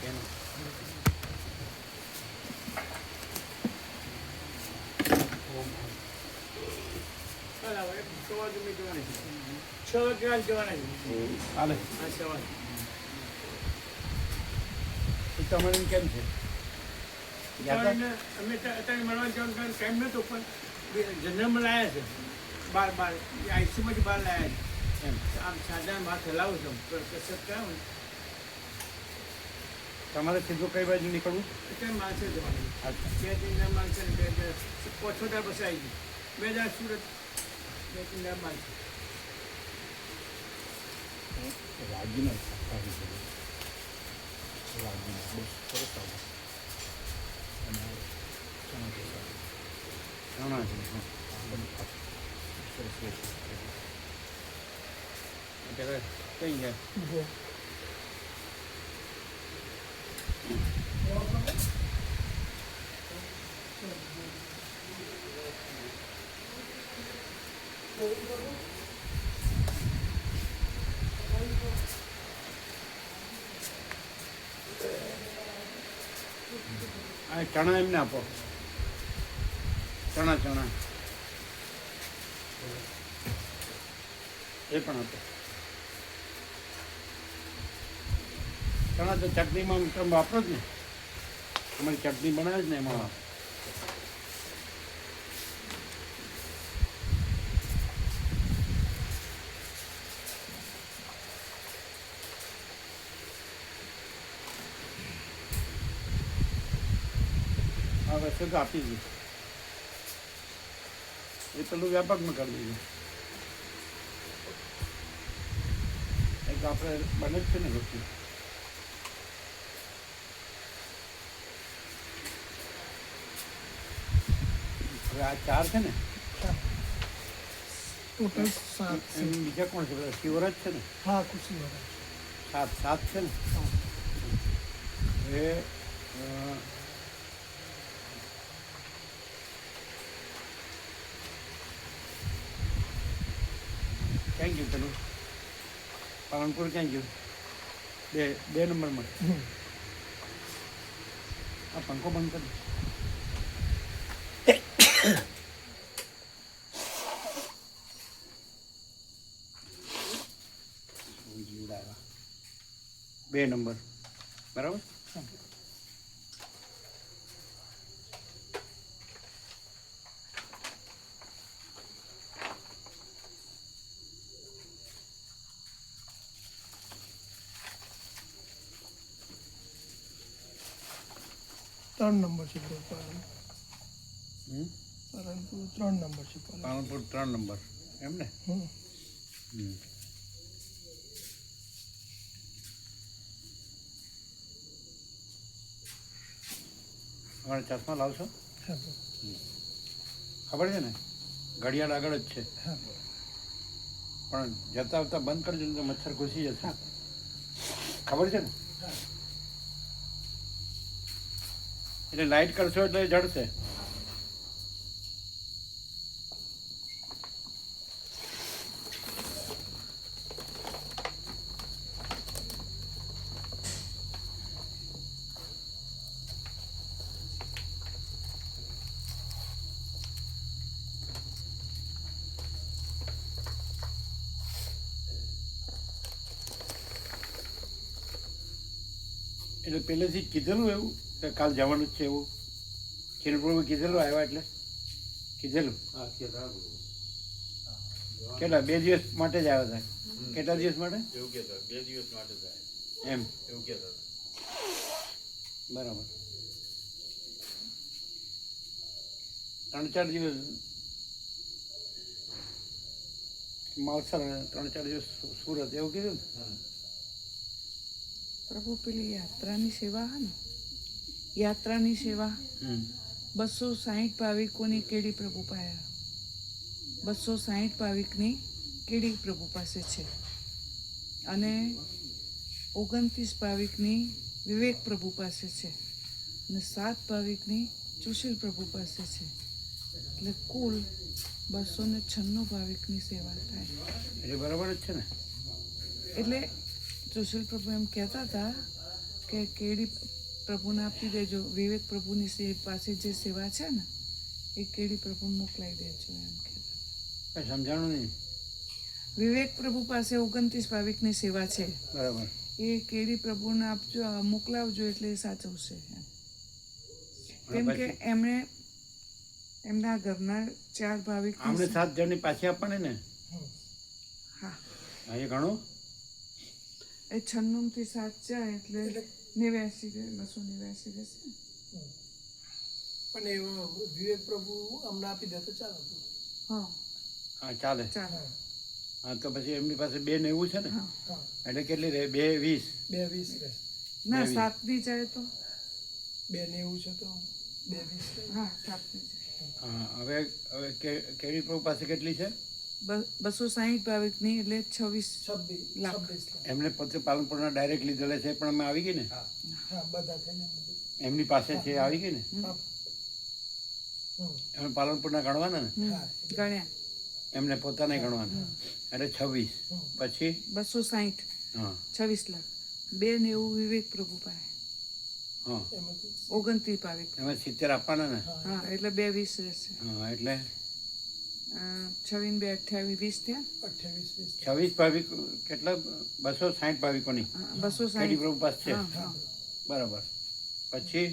એનું બરાબર 6 વાગે મેં જવાની છે 6 વાગે જવાના છે હાલે હા સવારે તમારે કેમ છે અમે અત્યારે મળવા જવાનું ટાઈમ નહોતો પણ જનરલમાં લાવ્યા છે બાર આઈસીમાંથી બહાર લાવ્યા છે એમ આમ સાધારણ બહાર ફેલાવું છું કસરત કરાવું ને તમારે સીધું કઈ બાજુ નીકળવું અત્યારે માણસે જવાનું અચ્છા 2-3 દાડા માણસે 5-6 દાડા પછી આવી ગયું 2 દાડા સુરત 2-3 દાડા માણસે રાજીનો રાજીનો બહુ સરસ આવે અને ચણા છે ચણા છે હા સરસ અત્યારે કઈ જાય આ ચણા એમને આપો ચણા ચણા એ પણ આપો ચણા તો ચટણીમાં તમે વાપરો જ ને તમારી ચટણી બનાવે જ ને એમાં હા વૈસે તો આપી દીધું એ પેલું વ્યાપકમાં કરી દીધું એક આપણે બને જ છે ને રોટલી હવે આ 4 છે ને ટોટલ 7 છે એમ બીજા કોણ છે બધા શિવરાજ છે ને હા ખુશી વાળા 7 છે ને હવે ક્યાં ગયું પેલું પાલનપુર ક્યાં ગયું 2 નંબરમાં આ પંખો બંધ કરી જીવડાવ્યા 2 નંબર બરાબર ત્રણ નંબર છે પાલનપુર હમ 3 નંબર છે પાલનપુર 3 નંબર એમ ને હમ અમારે ચશ્મા લાવશો હા ખબર છે ને ઘડિયાળ આગળ જ છે હા પણ જતા આવતા બંધ કરજો ને તો મચ્છર ઘૂસી જશે ખબર છે ને એટલે લાઇટ કરશો એટલે જડશે એટલે પહેલેથી જ કીધેલું એવું કે કાલ જવાનું જ છે એવું ખીરપુરમાં કીધેલું આવ્યા એટલે કીધેલું કેટલા 2 દિવસ માટે જ આવ્યા હતા કેટલા દિવસ માટે એવું કહેતા 2 દિવસ માટે જાય એમ એવું કહેતા બરાબર 3-4 દિવસ માવસર 3-4 દિવસ સુરત એવું કીધું ને પ્રભુ પેલી યાત્રાની સેવા હે ને યાત્રાની સેવા 260 ભાવિકોની કેડી પ્રભુ પાયા 260 ભાવિકની કેડી પ્રભુ પાસે છે અને 29 ભાવિકની વિવેક પ્રભુ પાસે છે અને 7 ભાવિકની સુશીલ પ્રભુ પાસે છે એટલે કુલ 296 ભાવિકની સેવા થાય એટલે બરાબર જ છે ને એટલે સુશીલ પ્રભુ એમ કહેતા હતા કે કેડી પ્રભુને આપી દેજો, વિવેક પ્રભુની પાસે જે સેવા છે ને એ કેડી પ્રભુને મોકલાવી દેજો એમ કહેતા. કઈ સમજાણું નહીં. વિવેક પ્રભુ પાસે 29 ભાવિકની સેવા છે, બરાબર. એ કેડી પ્રભુને આપજો, મોકલાવજો એટલે એ સાચવશે એમ. કેમ કે એમણે એમના ઘરના 4 ભાવિક. આમને 7 જણની પાછી આપવાની ને. હા, હા, એ ઘણું. એ 96 થી 7 જાય એટલે 89 289 રહેશે. પણ એવો વિવેક પ્રભુ અમને આપી દે તો ચાલે. હા હા, ચાલે. ચાલો. હા, તો પછી એમની પાસે 290 છે ને, હા એટલે કેટલી રહે? 220. 220 રહે. ના, 220. 7 ની જાય તો 290 છે તો 220 રહે. હા 7 ની જાય. હા, હવે કેડી પ્રભુ પાસે કેટલી છે? 260 ભાવિકની એટલે 26 લાખ. 26 લાખ. એમને પોતે પાલનપુરના ડાયરેક્ટ લીધેલા છે, પણ અમે આવી ગઈ ને, હા, બધા થઈને એમની પાસે છે, આવી ગઈ ને. હા. એમને પાલનપુરના ગણવાના ને, હા, ગણ્યા એમને પોતાને ગણવાના, એટલે 26. પછી 260 હા 26 લાખ. 290 વિવેક પ્રભુ પાસે, હા, એમાંથી 29 ભાવિક. એમાં 70 આપવાના ને. હા એટલે 220 રહેશે. હા, એટલે 26 2 28 20 થયા. 28 20. 26 ભાવિક કેટલા? 260 ભાવિકોની હા, કેડી 260. પ્રભુ પાસે છે. હા હા. બરાબર. પછી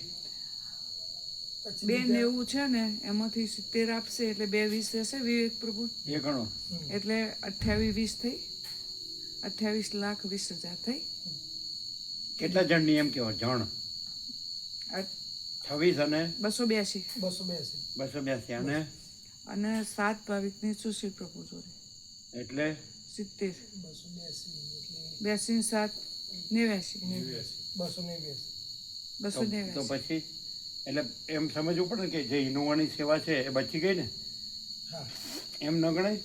પછી 290 છે ને એમાંથી 70 આપશે એટલે 220 રહેશે વિવેક પ્રભુ. એ ગણો. એટલે 28 20 થઈ, 28 લાખ 20,000 થઈ. કેટલા જણની એમ કેવો? જણ આ 26 અને 282 282. 282 અને અને 7 ભાવિકની સુશીલ પ્રભુ જોડે એટલે 70. 282 એટલે 82 7 89 289. તો 289. પછી એટલે એમ સમજવું પડે ને કે જે ઇનોવાની સેવા છે એ બચી ગઈ ને, હા, એમ ન ગણાય?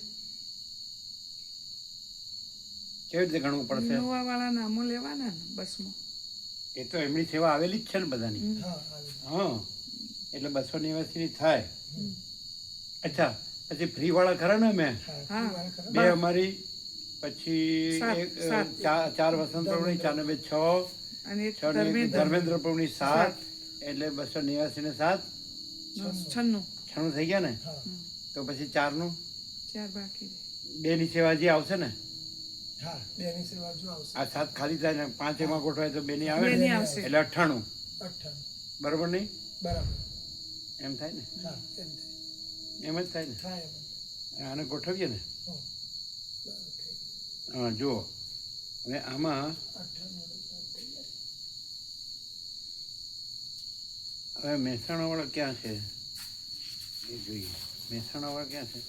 કેવી રીતે ગણવું પડશે? ઇનોવા વાળા નામો લેવાના ને બસમાં. એ તો એમની સેવા આવેલી જ છે ને બધાની. હા, આવી. હા, એટલે 289 ની થાય. અચ્છા, પછી ફ્રી વાળા ખરા ને? મેં હા, હા. ફરી ખરા. 2 અમારી, પછી સાત, એક સાત. 4 વસંત પ્રભુની, 4 ને 2 6, અને એક 6 ને એક ધર્મેન્દ્ર ધર્મેન્દ્ર પ્રભુની 7, એટલે 289 ને 7 96. 96 થઈ ગયા ને. હા, તો પછી 4 નું 4 બાકી રહે. 2 ની સેવા હજી આવશે ને. હા, બેની સેવા જો આવશે. આ 7 ખાલી થાય ને 5 એમાં ગોઠવાય તો 2 ની આવે બે ને, ની આવશે. એટલે 98. 98. બરોબર નહીં? બરાબર. એમ થાય ને, હા, એમ એમ જ થાય ને. થાય એમ. આને ગોઠવીએ ને. હમ. બરાબર થઈ ગયું. હા, જુઓ હવે આમાં 98 હવે મહેસાણાવાળા ક્યાં છે એ જોઈએ. મહેસાણાવાળા ક્યાં છે?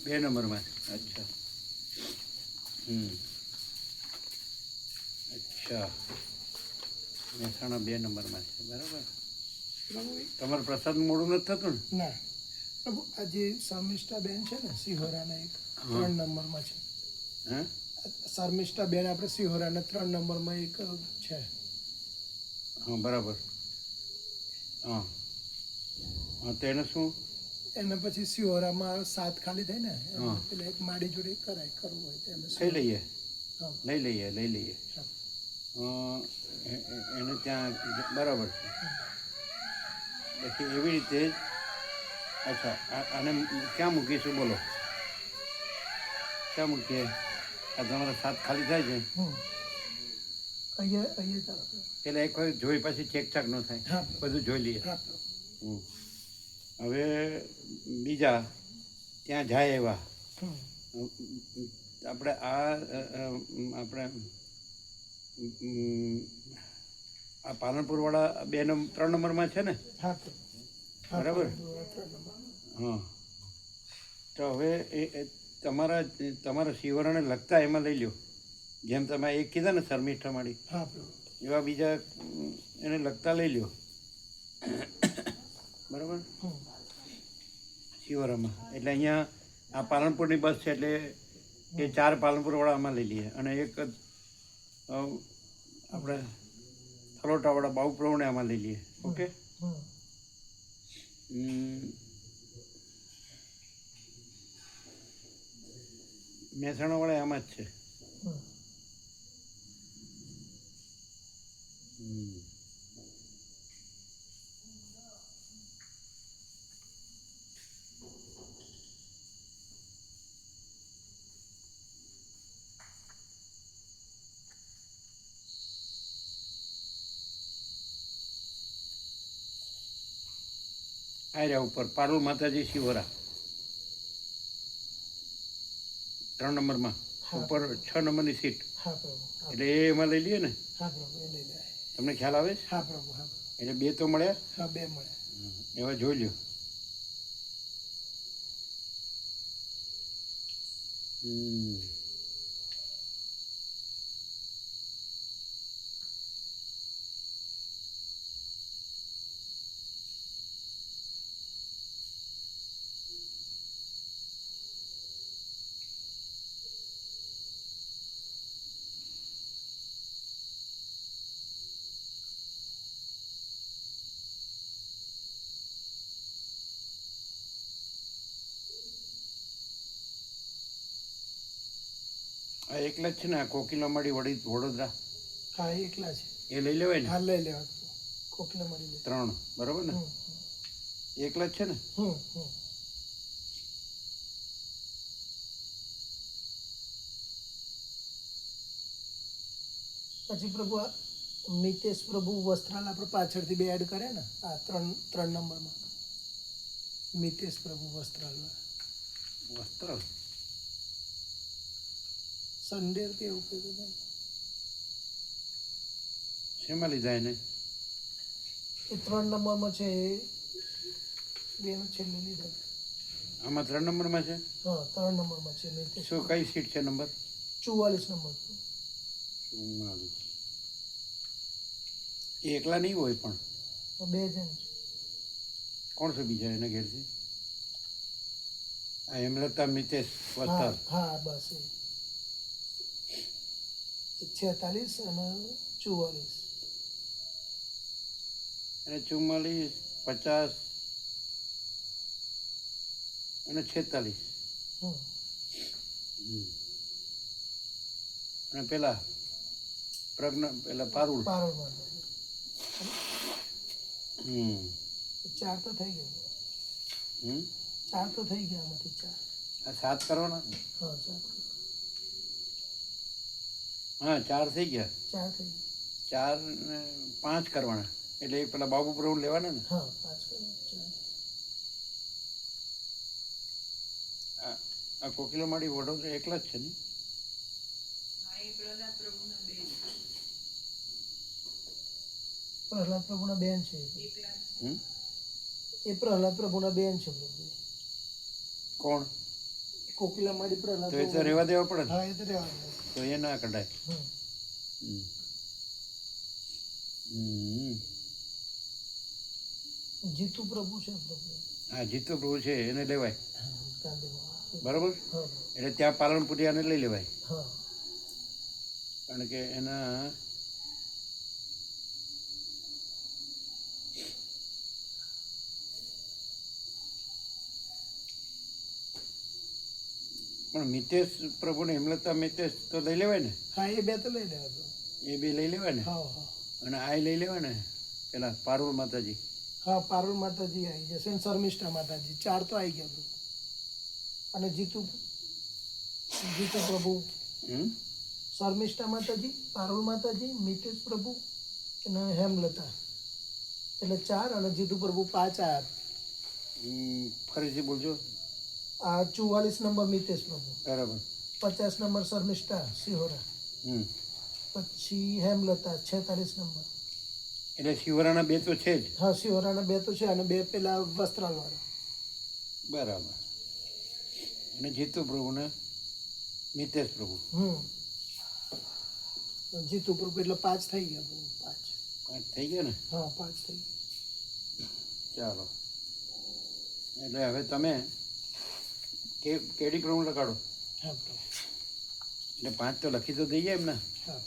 2 નંબરમાં છે. અચ્છા. અચ્છા, મહેસાણા 2 નંબરમાં છે. બરાબર. તમારે પ્રસાદ મોડું નથી થતું ને? ના, પ્રભુ આ જે શર્મિષ્ઠા બેન છે ને સિહોરાના, એક 3 નંબરમાં છે. હા, શર્મિષ્ઠા બેન આપણે સિહોરાના 3 નંબરમાં એક છે. હા, બરાબર. હા હા, તો એને શું? એને પછી સિહોરામાં 7 ખાલી થાય ને, હા. એટલે એક માડી જોડે કરાય, કરવું હોય તો એમ. લઈ લઈએ. હા. લઈ લઈએ. હા. એને ત્યાં બરાબર છે. પછી એવી રીતે જ. અચ્છા, આને ક્યાં મૂકીશું? બોલો, ક્યાં મૂકીએ? આ તમારા 7 ખાલી થાય છે હમ. અહીંયા ચાલો. એટલે એક વખત જોઈ પછી ચેક ન થાય. હા. બધું જોઈ લઈએ. હા. હમ. હવે બીજા ત્યાં જાય એવા હમ. આપણે આપણે આ પાલનપુરવાળા 3 નંબરમાં છે ને? હા. હા, બરાબર. 3 નંબર. હા, તો હવે એ તમારા શિવરાને લગતા એમાં લઈ લ્યો. જેમ તમે એક કીધા ને શર્મિષ્ઠા માડી, હા, પ્રભુ. એવા બીજા એને લગતા લઈ લ્યો. બરાબર. હમ. શિવરામાં એટલે અહીંયા આ પાલનપુરની બસ છે એટલે એ 4 પાલનપુરવાળા આમાં લઈ લઈએ, અને એક આપણે થલોટાવાળા બાઉપ્રવને આમાં લઈ લઈએ. ઓકે. હમ. મહેસાણાવાળા આમાં જ છે. હમ. હમ. આ રહ્યા ઉપર પારુલ માતાજી શિવરા 3 નંબરમાં હા. ઉપર 6 નંબરની સીટ. હા પ્રભુ, હા. એટલે એ એમાં લઈ લઈએ ને. હા પ્રભુ, એ લઈ લે. તમને ખ્યાલ આવે છે? હા પ્રભુ, હા પ્રભુ. એટલે 2 તો મળ્યા. હા, 2 મળ્યા. એવા જોઈ લ્યો. હમ. આ એકલા જ છે ને આ કોકિલામાડી વડોદરા હા, એ એકલા છે. એ લઈ લેવાય ને. હા, લઈ લેવા પ્રભુ. કોકિલા મળી લે. 3 બરાબર ને. હમ, એકલા જ છે ને. હમ, હમ. પછી પ્રભુ આ મિતેશ પ્રભુ વસ્ત્રાલ આપણે પાછળથી 2 એડ કરે ને આ 3 નંબરમાં મિતેશ પ્રભુ વસ્ત્રાલ વસ્ત્ર સંડેર કે એવું કીધું નહીં. શેમાં લીધા એને? એ 3 નંબરમાં છે એ 2 નો છેલ્લે લીધા. આમાં 3 નંબરમાં છે. હા, 3 નંબરમાં છે મિતેશ. શું કઈ સીટ છે નંબર? 44 નંબર. 44. એ એકલા નહીં હોય પણ 2 જણ છે. કોણ છે બીજા એના ઘેરથી? આ હેમલતા મિતેશ હા, વસ્ત્રાલ. હા, બસ એ 46 અને 44. અને 44, 50 અને 46. હમ. અને પેલા પેલા પારુલ. પારોલમાં હમ 4 તો થઈ ગયા. હમ 4 તો થઈ ગયા આમાંથી 4. આ 7 કરવાના. હા, 7. હા 4 થઈ ગયા. 4 થઈ ગયા. 4 ને 5 કરવાના એટલે એ પેલા બાબુ પ્રભુ લેવાના ને. હા, 5 કરો. 4. આ કોકિલામાડી વડોદરા એકલા જ છે ને. પ્રહલાદ પ્રભુના બેન છે. હમ એ પ્રહલાદ પ્રભુના બેન છે પ્રભુ. કોણ? કોકિલામાડી પ્રહલાદ તો એ તો પ્રભુ. રહેવા દેવા પડે ને. હા, એ તો રહેવા દે. તો એ ના કઢાય. હમ. હમ હમ જીતુ પ્રભુ છે પ્રભુ. હા જીતુ પ્રભુ છે એને લેવાય. હા, ગાંધીમાં. બરાબર. હા, એટલે ત્યાં પાલનપુરિયાને લઈ લેવાય હા. કારણ કે એના પણ મિતેશ પ્રભુને હેમલતા મિતેશ તો લઈ લેવાય ને. હા, એ 2 તો લઈ લેવા પ્રભુ. એ બી લઈ લેવાય ને. હા, હા. અને આ લઈ લેવાય ને પેલા પારુલ માતાજી. હા, પારુલ માતાજી આવી જશે અને શર્મિષ્ઠા માતાજી 4 તો આવી ગયા પ્રભુ. અને જીતુ પ્રભુ, હમ શર્મિષ્ઠા માતાજી, પારુલ માતાજી, મિતેશ પ્રભુ અને હેમલતા એટલે 4 અને જીતુ પ્રભુ 5 આવ્યા. ફરીથી બોલજો. આ 44 નંબર મિતેશ પ્રભુ, બરાબર. 50 નંબર શર્મિષ્ઠા સિહોરા, હમ પછી હેમલતા 46 નંબર. એટલે શિવરાના 2 તો છે જ. હા, સિહોરાના 2 તો છે અને 2 પેલા વસ્ત્રાલ વાળા. બરાબર. અને જીતુ પ્રભુને મિતેશ પ્રભુ. જીતુ પ્રભુ એટલે 5 થઈ ગયા પ્રભુ. 5 થઈ ગયા ને. હા, 5 થઈ ગયા. ચાલો એટલે હવે તમે કેડી પ્રભુ લગાડો. હા પ્રભુ. એટલે 5 તો લખી તો દઈએ એમને. હા.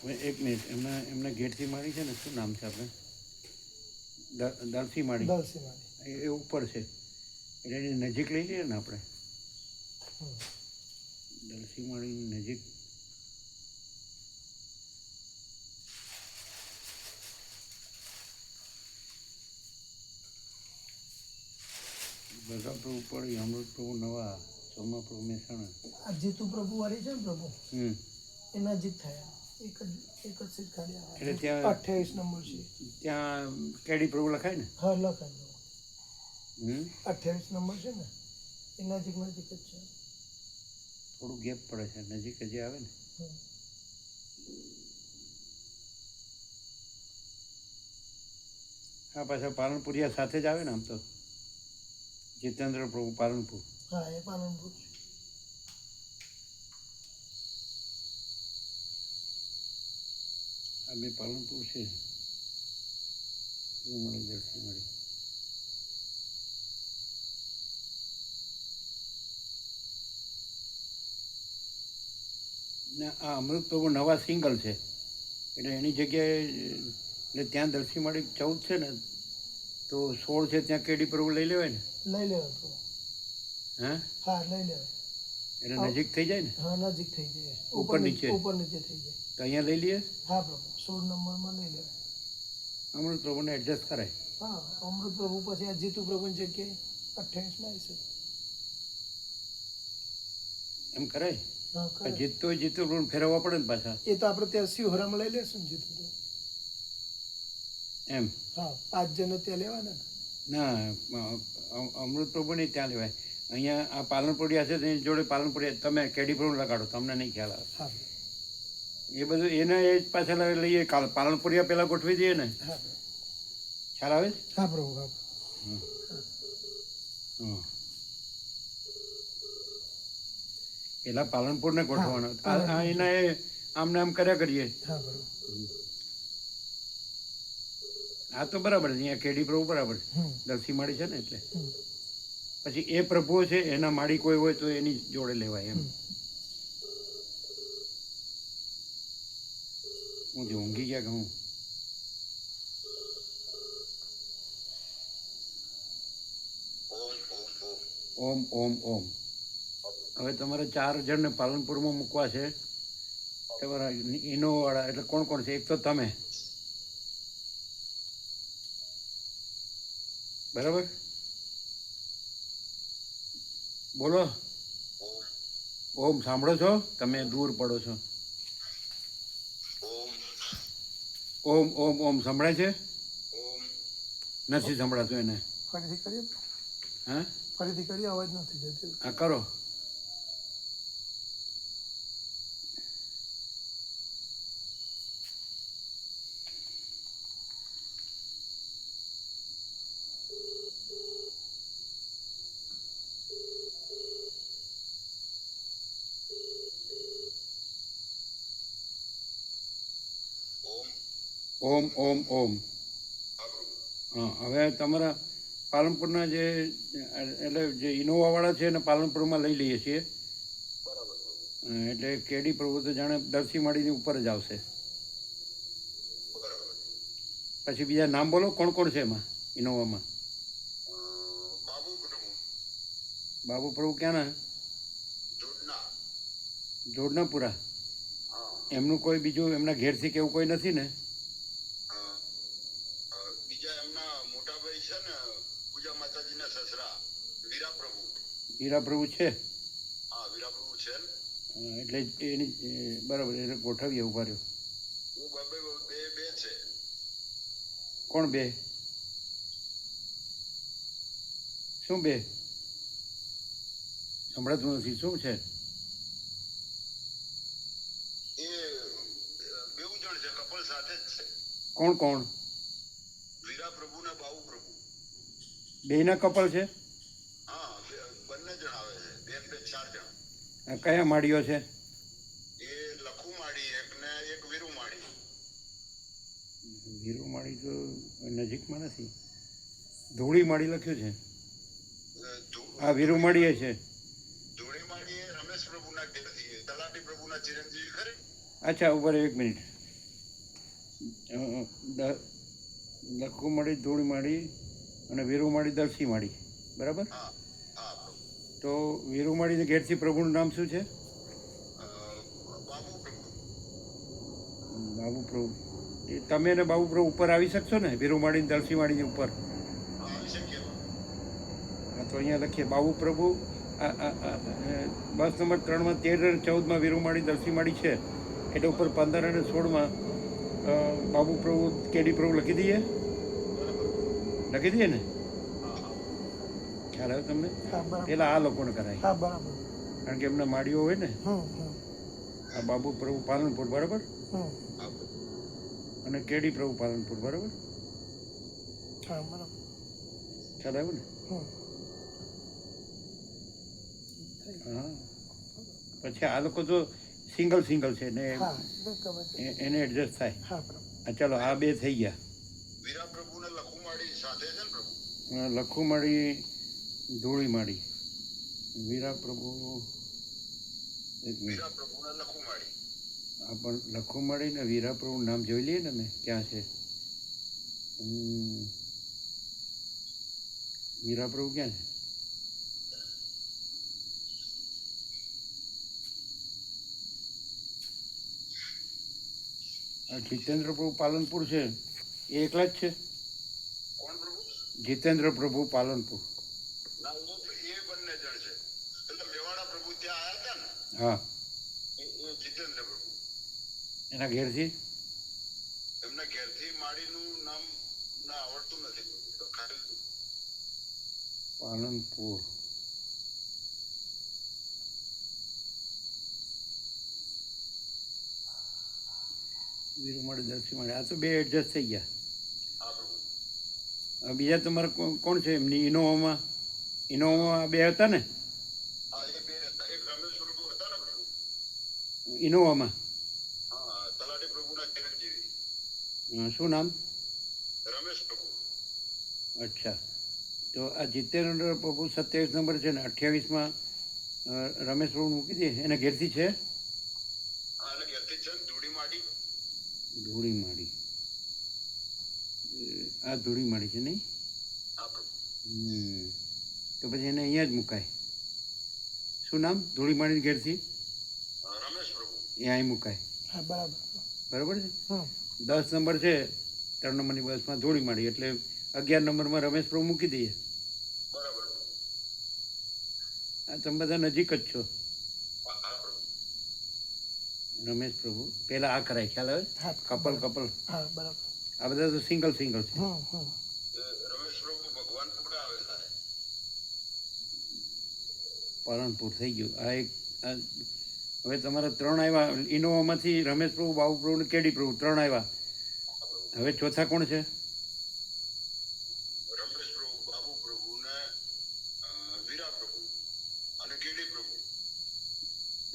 હવે 1 મિનિટ એમને ગેટથી મારી છે ને શું નામ છે આપણે? દલસી માળી. દલસી માળી. એ ઉપર છે એટલે એની નજીક લઈ લઈએ ને આપણે. દલસીમાળીની નજીક બધા પ્રભુ પડી અમૃત પ્રભુ નવા સોમા પ્રભુ મહેસાણા. આ જીતુ પ્રભુ વાળી છે ને પ્રભુ હમ એ નજીક થયા એક જ સીટ ખાલી આવે એટલે ત્યાં 28 નંબર છે. ત્યાં કેડી પ્રભુ લખાય ને. હા લખાય હમ 28 નંબર છે ને એ નજીક જ છે. થોડું ગેપ પડે છે નજીક જે આવે ને. હમ. હા પાછા પાલનપુરિયા સાથે જ આવે ને આમ તો. જીતેન્દ્ર પ્રભુ પાલનપુર. હા એ પાલનપુર છે. આ બે પાલનપુર છે. શું મળે દર્શન મળી. ને આ અમૃત પ્રભુ નવા સિંગલ છે એટલે એની જગ્યાએ એટલે ત્યાં દર્શી મળી 14 છે ને તો 16 છે ત્યાં કેડી પ્રભુ લઈ લેવાય ને. લઈ લેવાય પ્રભુ. હા હા લઈ લેવાય. એટલે નજીક થઈ જાય ને. હા નજીક થઈ જાય. ઉપર નીચે ઉપર નીચે થઈ જાય. તો અહીંયા લઈ લઈએ. હા પ્રભુ 16 નંબરમાં લઈ લેવાય. અમૃત પ્રભુને એડજસ્ટ કરાય. હા અમૃત પ્રભુ પછી આ જીતુ પ્રભુની જગ્યાએ 28 માં આવી શકે. એમ કરાય. હા કરે. જીતતો હોય જીતું પ્રભુ ફેરવવા પડે ને પાછા. એ તો આપણે ત્યાં શિવહરામાં લઈ લેશું ને જીતુ પ્રભુ. એમ હા 5 જણ ત્યાં લેવાના ને. ના અમૃત પ્રભુ નહીં ત્યાં લેવાય. અહીંયા આ પાલનપુરિયા છે તેની જોડે પાલનપુરિયા તમે કેડી પ્રભુ લગાડો તમને નહીં ખ્યાલ આવે. હા એ બધું એને એ જ પાછા લઈએ પાલનપુરિયા પહેલાં ગોઠવી દઈએ ને. હા ખ્યાલ આવે. હા પ્રભુ હા. હા પેલા પાલનપુરને ગોઠવવાનો. આ એના એ આમને આમ કર્યા કરીએ. હા બરોબર. આ તો બરાબર છે. અહીંયા કેડી પ્રભુ બરાબર છે. દલસી માળી છે ને એટલે પછી એ પ્રભુઓ છે એના માળી કોઈ હોય તો એની જોડે લેવાય એમ. હું જે ઊંઘી ગયા કે હું. ઓમ ઓમ ઓમ. હવે તમારે 4 જણને પાલનપુરમાં મૂકવા છે. તમારા ઇનોવાળા એટલે કોણ કોણ છે. એક તો તમે બરાબર બોલો. ઓમ સાંભળો છો. તમે દૂર પડો છો. ઓમ ઓમ ઓમ સંભળાય છે. નથી સંભળાતું એને. ફરીથી કરીએ. હા ફરીથી કરીએ અવાજ નથી જતો. હા કરો. ઓમ ઓમ ઓમ. હા હવે તમારા પાલનપુરના જે એટલે જે ઇનોવાવાળા છે એને પાલનપુરમાં લઈ લઈએ છીએ. એટલે કેડી પ્રભુ તો જાણે દરસી માળીની ઉપર જ આવશે. પછી બીજા નામ બોલો કોણ કોણ છે એમાં ઇનોવામાં. બાબુ પ્રભુ ક્યાંના. જોડનાપુરા. એમનું કોઈ બીજું એમના ઘેરથી કે એવું કોઈ નથી ને. હીરા પ્રભુ છે. એટલે એની બરાબર એને ગોઠવીએ. ઉભા રહ્યો. કોણ બે. શું બે સંભળાતું નથી. શું છે. કોણ કોણ. બેયના કપલ છે. કયા માળીઓ છે. વીરુ માળી તો નજીકમાં નથી. ધૂળી માળી લખ્યું છે. હા વીરુ માળીએ છે. અચ્છા ઉપર 1 મિનિટ. લખુ માળી ધૂળી માળી અને વીરુ માળી દલસી માળી બરાબર. તો વીરુમાળીને ઘેરથી પ્રભુનું નામ શું છે? બાબુ પ્રભુ. એ તમે ને બાબુ પ્રભુ ઉપર આવી શકશો ને વીરુમાળીને દલસીમાળીની ઉપર? હા, તો અહીંયા લખીએ બાબુ પ્રભુ. બસ નંબર 3માં 13 અને 14માં વીરુમાળી દલસીમાળી છે, એટલે ઉપર 15 અને 16માં બાબુ પ્રભુ કેડી પ્રભુ લખી દઈએ ને? ખ્યાલ આવે તમને? હા બરાબર. પેલા આ લોકોને કરાય, હા બરાબર. કારણ કે એમના માળીઓ હોય ને. હમ હમ આ બાબુ પ્રભુ પાલનપુર, બરાબર, હમ. અને કેડી પ્રભુ પાલનપુર, બરાબર. હા બરાબર. ખ્યાલ આવ્યો ને? હમ. હા. પછી આ લોકો તો સિંગલ છે ને, હા એટલે ગમે તે. એને એડજસ્ટ થાય. હા બરાબર. હા, ચાલો આ બે થઈ ગયા. વીરા પ્રભુ ને લખુમાળી સાથે છે ને પ્રભુ? લખુમાળી, ધૂળીમાળી, વીરા પ્રભુ. એક મિનિટ. વીરા પ્રભુ ને લખુમાળી. આ પણ લખુમાળી ને વીરા પ્રભુનું નામ જોઈ લઈએ ને અમે ક્યાં છે. વીરા પ્રભુ ક્યાં છે? આ જીતેન્દ્ર પ્રભુ પાલનપુર છે, એ એકલા જ છે? કોણ પ્રભુ? જીતેન્દ્ર પ્રભુ પાલનપુર. ના, એ બંને જણ છે. એટલે મેવાડા પ્રભુ ત્યાં આવ્યા હતા ને, હા, એ જીતેન્દ્ર પ્રભુ. એના ઘેરથી એમના ઘેરથી માળીનું નામ ના આવડતું નથી પ્રભુ. તો ખાલી પાલનપુર. વીરુમાળી, દલસીમાળી, આ તો બે એડજસ્ટ થઈ ગયા. હા પ્રભુ. હવે બીજા તમારે કોણ છે એમની ઇનોવામાં આ બે હતા ને? હા, એ બે હતા. એક રમેશ પ્રભુ હતા ને પ્રભુ? ઇનોવામાં હા, તલાટી પ્રભુના ચિરંજીવી શું નામ? રમેશ પ્રભુ. અચ્છા, તો આ જીતેન્દ્ર પ્રભુ 27 નંબર છે ને, 28માં રમેશ પ્રભુ મૂકી દઈએ. એના ઘેરથી છે? હા, એટલે ઘેરથી છે ને ધૂળીમાળી. ધૂળીમાળી. આ ધૂળીમાળી છે નહીં? હા પ્રભુ. તો પછી એને અહીંયા જ મુકાય. શું નામ ધૂળીમાળી ઘેરથી? રમેશ પ્રભુ. એ અહીં મુકાય, હા બરાબર. બરાબર છે. હમ. 10 નંબર છે 3 નંબરની બસમાં ધૂળીમાળી, એટલે 11 નંબરમાં રમેશ પ્રભુ મૂકી દઈએ. બરાબર. આ તમે બધા નજીક જ છો. હા, હા પ્રભુ. રમેશ પ્રભુ પહેલા આ કરાય, ખ્યાલ આવે? હા કપલ. હા બરાબર. આ બધા તો સિંગલ છે. હમ હમ. રમેશ પ્રભુ ભગવાનપુર આવેલા છે. પાલનપુર થઈ ગયું. આ એક હવે તમારા 3 આવ્યા. ઇનોવામાંથી રમેશ પ્રભુ, બાબુ પ્રભુ ને કેડી પ્રભુ 3 આવ્યા. હવે ચોથા કોણ છે? રમેશ પ્રભુ, બાબુ પ્રભુ ને વીરા પ્રભુ અને કેડી પ્રભુ.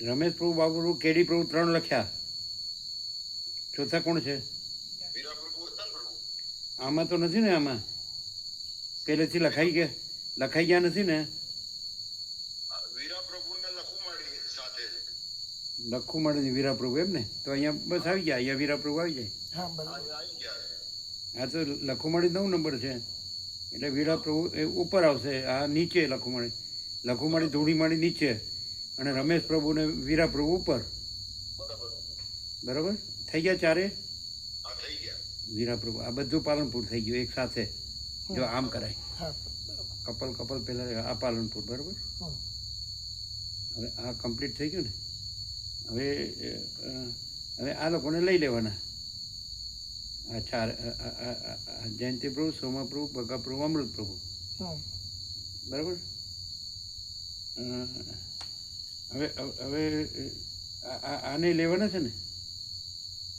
રમેશ પ્રભુ, બાબુ પ્રભુ, કેડી પ્રભુ 3 લખ્યા. ચોથા કોણ છે? વીરા પ્રભુ હતા ને પ્રભુ? આમાં તો નથી ને? આમાં પહેલેથી લખાઈ ગયા નથી ને? વીરા પ્રભુ ને લખુમાળી સાથે છે. લખુમાળી વીરા પ્રભુ, એમ ને? તો અહીંયા બસ આવી ગયા. અહીંયા વીરા પ્રભુ આવી જાય. હા બરાબર. આવી ગયા છે. આ તો લખુમાળી 9 નંબર છે, એટલે વીરા પ્રભુ એ ઉપર આવશે. આ નીચે લખુમાળી ધૂળીમાળી નીચે, અને રમેશ પ્રભુ ને વીરા પ્રભુ ઉપર. બરાબર. બરાબર થઈ ગયા ચારે? હા, થઈ ગયા. વીરા પ્રભુ આ બધું પાલનપુર થઈ ગયું એક સાથે. જો આમ કરાય, હા બરાબર. કપલ પહેલાં આ પાલનપુર, બરાબર. હમ. હવે આ કમ્પ્લીટ થઈ ગયું ને. હવે આ લોકોને લઈ લેવાના. આ 4 જયંતિ પ્રભુ, સોમા પ્રભુ, બગા પ્રભુ, અમૃત પ્રભુ, હમ. બરાબર. હવે આને લેવાના છે ને?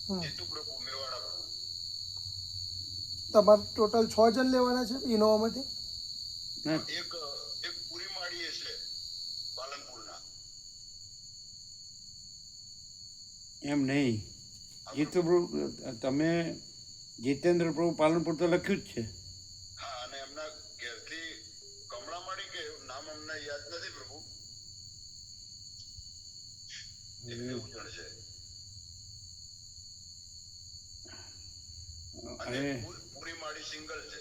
હમ. જીતુ પ્રભુ, મેવાડા પ્રભુ. તમારે ટોટલ 6 જણ લેવાના છે ઇનોવામાંથી? ના, એક પૂરી માળીએ છે પાલનપુરના. એમ નહીં. જીતુ પ્રભુ, તમે જીતેન્દ્ર પ્રભુ પાલનપુર તો લખ્યું જ છે. હા, અને એમના ઘેરથી કમળામાળી કે નામ અમને યાદ નથી પ્રભુ. એવું જણ છે. અને હવે પૂરી માળી સિંગલ છે.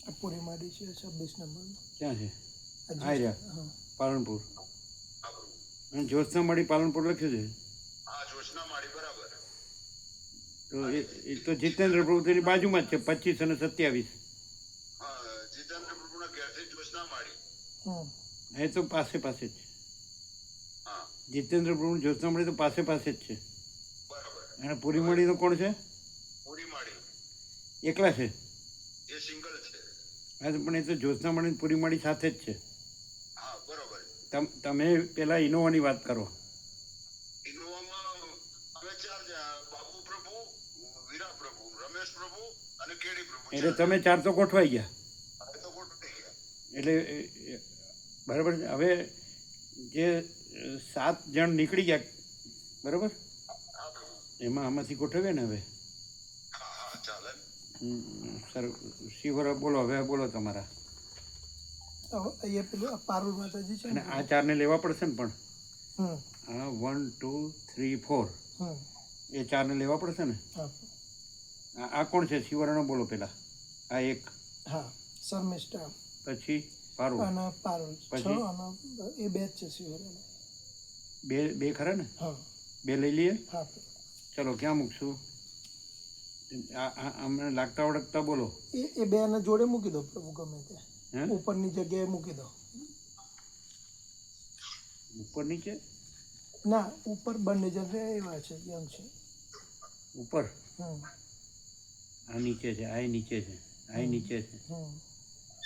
આ પૂરી માડી છે 26 નંબર. ક્યાં છે? આ આ રહ્યા. હા પાલનપુર. હા પ્રભુ. અને જ્યોત્સનામાળી પાલનપુર લખ્યું છે. હા જોશના માળી બરાબર. તો એ તો જીતેન્દ્ર પ્રભુ તેની બાજુમાં જ છે, 25 અને 27. હા જીતેન્દ્ર પ્રભુના ઘેરથી જોશના માળી. હમ એ તો પાસે પાસે જ છે. હા જીતેન્દ્ર પ્રભુ જ્યોત્સનામાળી તો પાસે પાસે જ છે. બરાબર. અને પૂરીમાળી તો કોણ છે? પૂરી માળી એકલા છે. એ સિંગલ છે. હા તો પણ એ તો જ્યોત્સનામાળી પૂરીમાળી સાથે જ છે. હા બરોબર. તમે પેલા ઇનોવાની વાત કરો. ઇનોવામાં અમે 4 જણા, બાબુ પ્રભુ, વીરા પ્રભુ, રમેશ પ્રભુ અને કેડી પ્રભુ. એટલે તમે 4 તો ગોઠવાઈ ગયા. હવે તો ગોઠવાઈ ગયા. એટલે બરાબર છે. હવે જે 7 જણ નીકળી ગયા, બરાબર, હા પ્રભુ. એમાં આમાંથી ગોઠવીએ ને હવે. હા હા ચાલે. સર શિવરા બોલો, હવે બોલો તમારા. હવે અહીંયા પેલું આ પારુલ માતાજી છે અને ને આ 4ને લેવા પડશે ને પણ. હમ હા 1 2 3 4 હમ એ 4ને લેવા પડશે ને. હા આ કોણ છે? શિવરાનો બોલો પેલા. આ એક, હા શર્મિષ્ઠા પછી પારુલ, અને પારુલ 6 પછી? અને એ 2 જ છે શિવરાના. બે ખરા ને? હા 2 લઈ લઈએ. હા ચલો ક્યાં મૂકશું? અમને લાગતા ઓળખતા બોલો. એ 2 ને જોડે મૂકી દો પ્રભુ, ગમે ત્યાં હે ઉપરની જગ્યાએ મૂકી દો. ઉપર નીચે? ના, ઉપર બંને જગ્યાએ એવા છે, એમ છે. ઉપર. હમ આ નીચે છે, આ નીચે છે, આ નીચે છે, હમ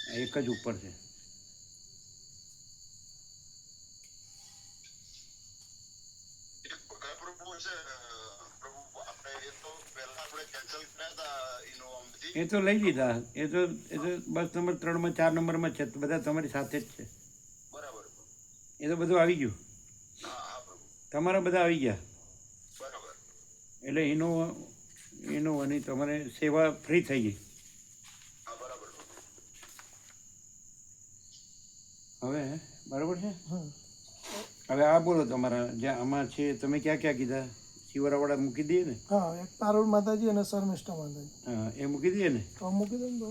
આ એક જ ઉપર છે. એક ભગા પ્રભુ છે પ્રભુ, આપણે એ તો પહેલા આપણે કેન્સલ કર્યા હતા ઇનોવામાંથી. એ તો લઈ લીધા. એ તો બસ નંબર 3માં 4 નંબરમાં છે, તો બધા તમારી સાથે જ છે. બરાબર. એ તો બધું આવી ગયું. હા હા પ્રભુ. તમારા બધા આવી ગયા. બરાબર. એટલે ઇનોવાની તમારે સેવા ફ્રી થઈ ગઈ. હા બરાબર પ્રભુ. હવે બરાબર છે. હમ હવે આ બોલો તમારા જ્યાં આમાં છે. તમે ક્યાં ક્યાં કીધા? શિવરાવાળા મૂકી દઈએ ને? હા, એક પારુલ માતાજી અને શર્મિષ્ઠા માતાજી. હા એ મૂકી દઈએ ને? તો મૂકી દો ને તો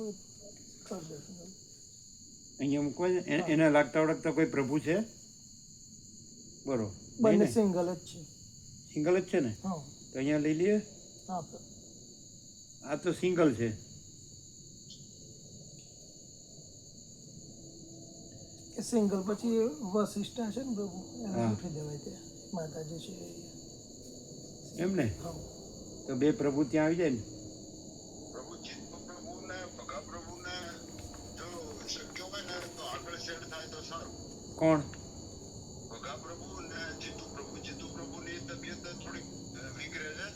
કરી દેશું. અહીંયા મૂકવા છે. એના લાગતા ઓળખતા કોઈ પ્રભુ છે? બરોબર. બંને સિંગલ જ છે. સિંગલ જ છે ને? હા તો અહીંયા લઈ લઈએ. હા આ તો સિંગલ છે. એ સિંગલ પછી વશિષ્ઠા છે ને પ્રભુ, એને હા. ઉઠી દેવાય ત્યાં માતાજી છે એ. એમ ને? હા તો 2 પ્રભુ ત્યાં આવી જાય ને? પ્રભુ જીતુ પ્રભુ ને ભગા પ્રભુ ને જો શક્ય હોય ને તો આગળ સેટ થાય તો સારું. કોણ? ભગા પ્રભુ ને જીતુ પ્રભુ. જીતુ પ્રભુની તબિયત થોડીક વીક રહે છે.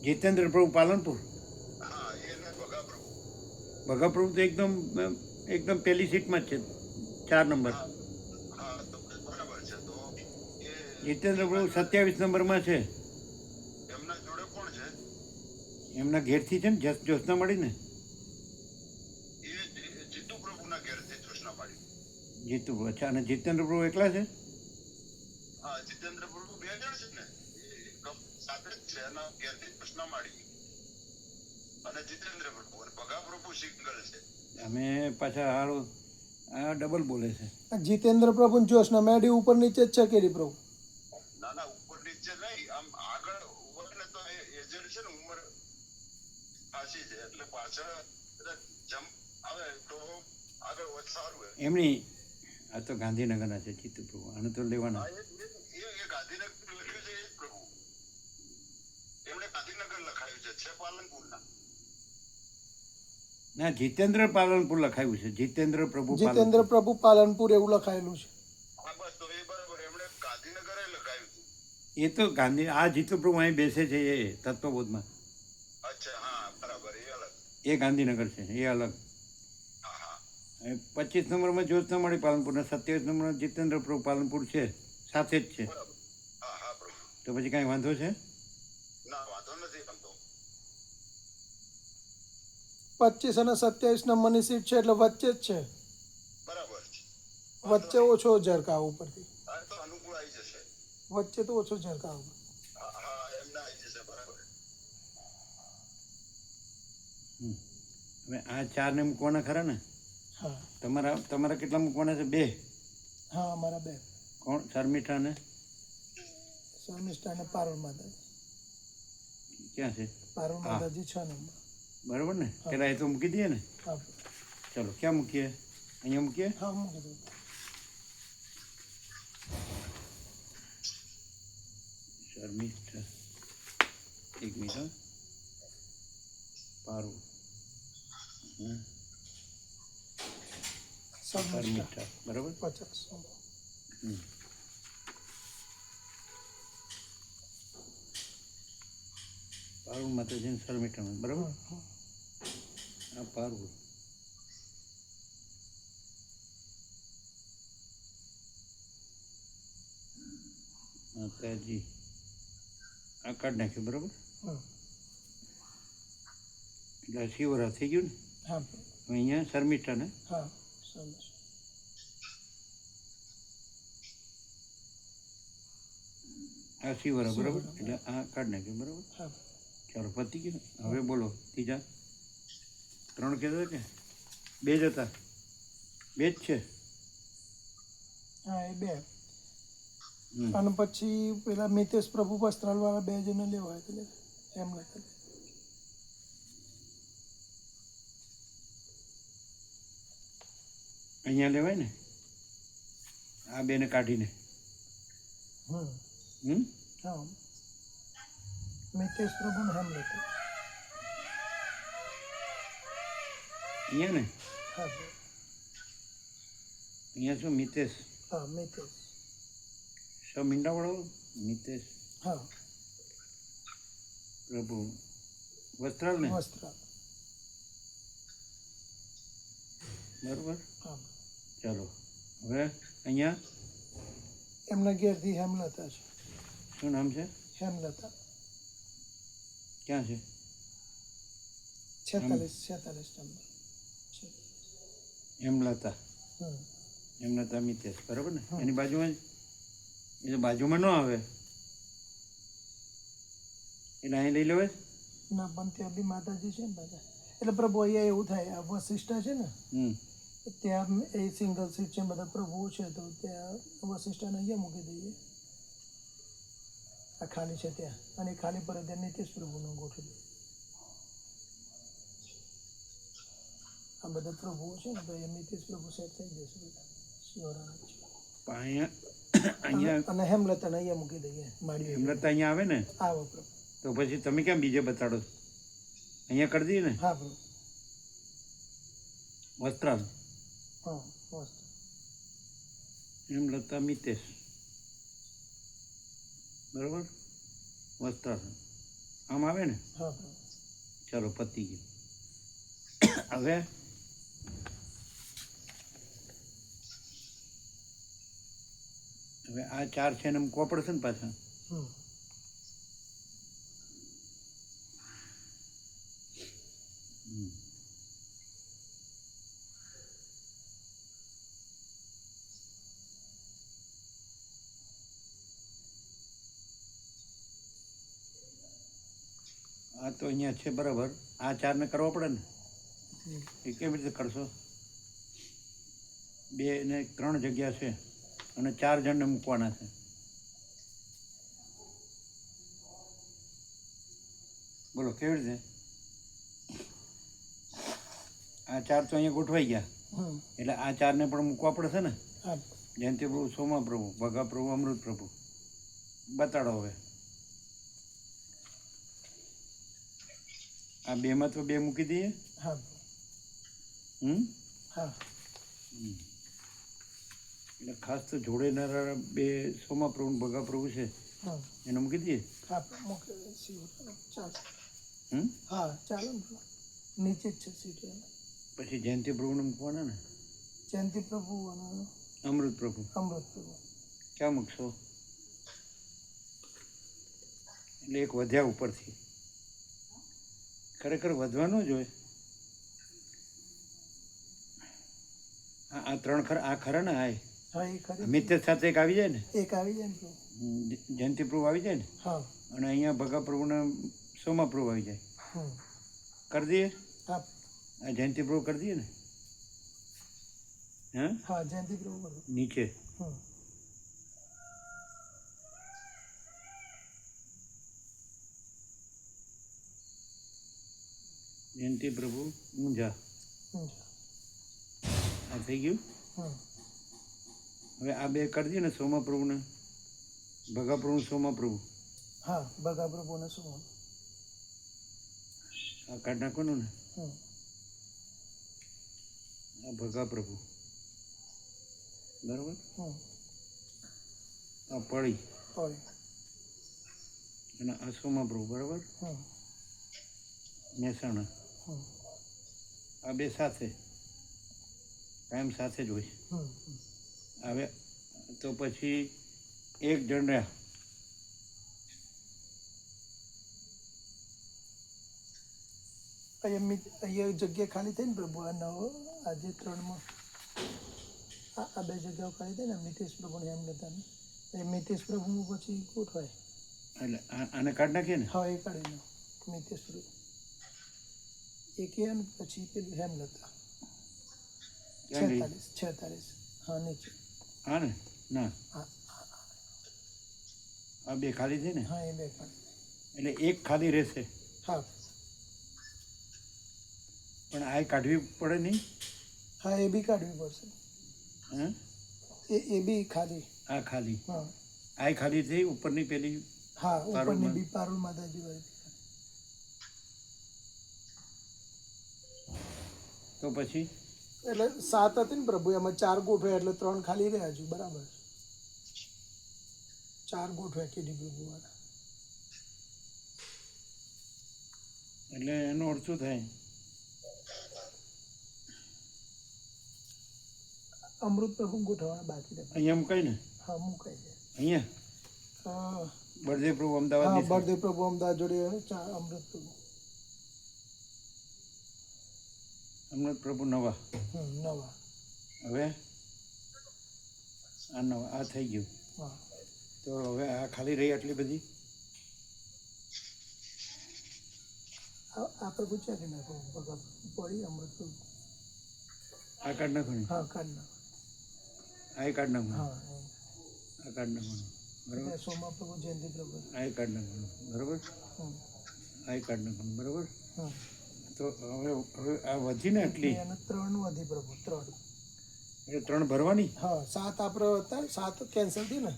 જીતેન્દ્ર પ્રભુ પાલનપુર. હા એને ભગા પ્રભુ. ભગા પ્રભુ તો એકદમ પહેલી સીટમાં જ છે, 4 નંબર. હા હા તો બરાબર છે. તો એ જીતેન્દ્ર પ્રભુ 27 નંબરમાં છે. એમના જોડે કોણ છે? એમના ઘેરથી છે ને, જ્યોત્સનામાળી ને. એ જીતુ પ્રભુના ઘેરથી જોશના માળી. જીતુ. અચ્છા. અને જીતેન્દ્ર પ્રભુ એકલા છે? હા જીતેન્દ્ર પ્રભુ 2 જણ છે ને, એ સાથે જ છે. એના ઘેરથી જોશના માળી અને જીતેન્દ્ર પ્રભુ. અને ભગા પ્રભુ સિંગલ છે. અમે પાછા આ ડબલ બોલે છે. આ જીતેન્દ્ર પ્રભુ ને જોશના મેડી ઉપર નીચે જ છે કેરી પ્રભુ. ના ના ઉપર નીચે નહીં, આમ આગળ હોય ને તો એજન્ટ છે ને, ઉંમર ખાસી છે એટલે પાછળ જમ્પ આવે તો આગળ વધે સારું હોય. એમની આ તો ગાંધીનગરના છે જીતુ પ્રભુ. આને તો લેવાના. હા એ ગાંધીનગર લખ્યું છે એ જ પ્રભુ. એમણે ગાંધીનગર લખાયું છે પાલનપુરના. ના, જીતેન્દ્ર પાલનપુર લખાયું છે. જીતેન્દ્ર પ્રભુ જીતેન્દ્ર પાલનપુર. પ્રભુ પાલનપુર એવું લખાયેલું છે. હા બસ તો એ બરાબર. એમણે ગાંધીનગર લખાયું હતું. એ તો આ જીતુ પ્રભુ અહીં બેસે છે એ તત્વબોધમાં. અચ્છા હા બરાબર. એ અલગ. એ ગાંધીનગર છે, એ અલગ. હા હા 25 નંબરમાં જ્યોત્સનામાળી પાલનપુર ને 27 નંબરમાં જીતેન્દ્ર પ્રભુ પાલનપુર છે, સાથે જ છે. બરાબર. હા હા પ્રભુ. તો પછી કાંઈ વાંધો છે? ના વાંધો નથી બનતો. 25 અને 27 નંબરની સીટ છે એટલે વચ્ચે જ છે. બરાબર છે. વચ્ચે ઓછો ઝરકાવ ઉપરથી. હા તો અનુકૂળ આવી જશે. વચ્ચે તો ઓછો ઝરકાવ. હા હા એમને આવી જશે. બરાબર. હવે આ 4ને મૂકવાના ખરા ને? હા તમારા કેટલા મૂકવાના છે? 2. હા અમારા બે કોણ? શર્મિષ્ઠા ને શર્મિષ્ઠા અને પારુલ માતાજી. ક્યાં છે? પારુલ હા. માતાજી 6 નંબર. બરાબર ને? પેલા એ તો મૂકી દઈએ ને. હા ચલો ક્યાં મૂકીએ? અહીંયા મૂકીએ. હા મૂકી દો. શર્મિષ્ઠા, એક મિનિટ હા. પારુલ, હા, શર્મિષ્ઠા શર્મિષ્ઠા, બરાબર. 50. હમ. પારુલ માતાજી શર્મિષ્ઠા, બરાબર. આ પારુલ, માતાજી, આ કાઢ નાખ્યું, બરાબર. એટલે આ શિવરા થઈ ગયું ને. હા હવે અહીંયા શર્મિષ્ઠા ને હા શર્મિષ્ઠા. આ શિવરા, બરાબર. એટલે આ કાઢ નાખ્યું, બરાબર. હા ચાલો પતી ગયું. હવે બોલો ત્રીજા. 3 કહેતા કે 2 જ હતા? 2 જ છે. હા એ 2. હમ. અને પછી પેલા મિતેશ પ્રભુ વસ્ત્રાલ વાળા 2 જણ લેવાય એટલે એમ લખે. અહીંયા લેવાય ને આ 2 ને કાઢીને. હમ. હા મિતેશ પ્રભુ ને હેમલેટ. અહીંયા ને હા અહીંયા શું? મિતેશ, હા મિતેશ. મીંડાવાળો મિતેશ હા પ્રભુ વસ્ત્રાલ ને, વસ્ત્રાલ. બરાબર. હા ચાલો હવે અહીંયા એમના ઘેરથી હેમલતા છે. શું નામ છે? હેમલતા. ક્યાં છે? 46 નંબર. હેમલતા. હમ હેમલતા મિતેશ, બરાબર ને. હા. એની બાજુમાં જ, એ તો બાજુમાં ન આવે એટલે અહીં લઈ લેવાય. ના પણ ત્યાં બી માતાજી છે ને બધા. એટલે પ્રભુ અહીંયા એવું થાય, આ વશિષ્ઠા છે ને હમ. ત્યાં એ સિંગલ સીટ છે, બધા પ્રભુઓ છે, તો ત્યાં વશિષ્ઠાને અહીંયા મૂકી દઈએ. આ ખાલી છે ત્યાં, અને એ ખાલી પર ત્યાં નિતેશ પ્રભુનું ગોઠવી દઈએ. આ બધા પ્રભુઓ છે ને તો એ નિતેશ પ્રભુ સેટ થઈ જશે બધા. શિવરાના છે. પણ અહીંયા અને હેમલતાને અહીંયા મૂકી દઈએ માડી. હેમલતા અહીંયા આવે ને આવો પ્રભુ. તો પછી તમે કેમ બીજે બતાડો છો? અહીંયા કરી દઈએ ને. હા પ્રભુ. વસ્ત્રાલ, હા મસ્ત. હેમલતા મિતેશ, બરાબર. વસ્ત્રાલ આમ આવે ને. હા પ્રભુ. ચાલો પતી ગયું. હવે હવે આ 4 છે ને મૂકવા પડશે ને પાછા. હમ આ તો અહીંયા છે, બરાબર. આ 4 ને કરવો પડે ને. એ કેવી રીતે કરશો? 2 ને 3 જગ્યા છે અને 4 જણને મૂકવાના છે. બોલો કેવી રીતે? આ 4 તો અહીંયા ગોઠવાઈ ગયા, હમ એટલે આ 4 ને પણ મૂકવા પડશે ને. હા જયંતિ પ્રભુ, સોમા પ્રભુ, ભગા પ્રભુ, અમૃત પ્રભુ. બતાડો હવે. આ 2 માં તો 2 મૂકી દઈએ. હા હમ. હા એટલે ખાસ તો જોડે નારા 2 સોમા પ્રભુ ને ભગા પ્રભુ છે, હા એને મૂકી દઈએ. હા મૂકી દઈએ. શિવરાના ચાલો. હમ. હા ચાલો ને પ્રભુ. નીચે જ છે સીટ એના. પછી જયંતિ પ્રભુને મૂકવાના ને. જયંતિ પ્રભુ અને અમૃત પ્રભુ અમૃત પ્રભુ. ક્યાં મૂકશો? એટલે એક વધ્યા ઉપરથી. ખરેખર વધવાનું જ હોય. આ 3 ખરા, આ ખરા ને. આ હા એ ખરી. મિતેશ સાથે એક આવી જાય ને. એક આવી જાય ને પ્રભુ. જયંતિ પ્રભુ આવી જાય ને. હા અને અહીંયા ભગા પ્રભુને સોમા પ્રભુ આવી જાય. હમ કરી દઈએ. હા આ જયંતિ પ્રભુ કરી દઈએ ને. હા હા જયંતિ પ્રભુ બોલો. નીચે હમ જયંતિ પ્રભુ ઊંઝા. હમ આ થઈ ગયું. હમ હવે આ બે કરી દઈએ ને, સોમાપ્રભુને ભગાપ્રભુ સોમાપ્રભુ હા ભગા પ્રભુને શું આ કાઢ નાખવાનું ને. હમ આ ભગાપ્રભુ બરાબર. હમ આ પડી હોય અને આ સોમાપ્રભુ બરાબર. હમ મહેસાણા હમ આ બે સાથે કાયમ સાથે જ હોય. હમ હવે તો પછી એક જણ રહ્યા. અહીંયા જગ્યા ખાલી થઈ ને પ્રભુ આ નવ આજે 3માં આ બે જગ્યાઓ ખાલી થઈ ને મિતેશ પ્રભુને એમ લેતા ને એ મિતેશ પ્રભુ પછી ગોઠવાય. એટલે આને કાઢ નાખીએ ને. હા એ કાઢી લો મિતેશ પ્રભુ એક એ ને પછી પેલું હેમ લેતા ક્યાં ગઈ? 46 હા નીચે હા ને ના હા આ બે ખાલી છે ને, હા એ બે કાઢી એટલે એક ખાલી રહેશે. હા પણ આ કાઢવી પડે નહીં. હા એ બી કાઢવી પડશે. હા એ બી ખાલી આ ખાલી, હા આ ખાલી થઈ. ઉપરની પેલી હા ઉપરની પારુલમાં. બી પારુલ માતાજી વાળી તો પછી એટલે 7 હતી ને પ્રભુ એમાં 4 ગોઠવ્યા એટલે 3 ખાલી રહ્યા હજુ બરાબર 4 ગોઠવ્યા કેડી પ્રભુ વાળા. એટલે એનો અર્થ શું થાય? અમૃત પ્રભુ ગોઠવવાના બાકી રહ્યા. અહીંયા મુકાય ને. હા મુકાઈ જાય. અહીંયા બળદેવ પ્રભુ અમદાવાદ. હા બળદેવ પ્રભુ અમદાવાદ જોડે અમૃત પ્રભુ પ્રભુ નવા. નવા હવે આ નવા આ થઈ ગયું. હા તો હવે આ ખાલી રહી આટલી બધી. આ પ્રભુ ચાલી નાખો ભગા પડી અમૃત પ્રભુ. આ કાઢ નાખવાનું. હા કાઢ નાખો. આ કાઢ નાખવાનું. હા આ કાઢ નાખવાનું બરાબર. સોમા પ્રભુ જયંતિ પ્રભુ આ કાઢ નાખવાનું બરાબર. આ કાઢ નાખવાનું બરાબર. તો હવે આ વધી ને એટલી એને 3 વધી પ્રભુ 3 એટલે 3 ભરવાની. હા 7 આપણે હતા 7 કેન્સલ થઈ ને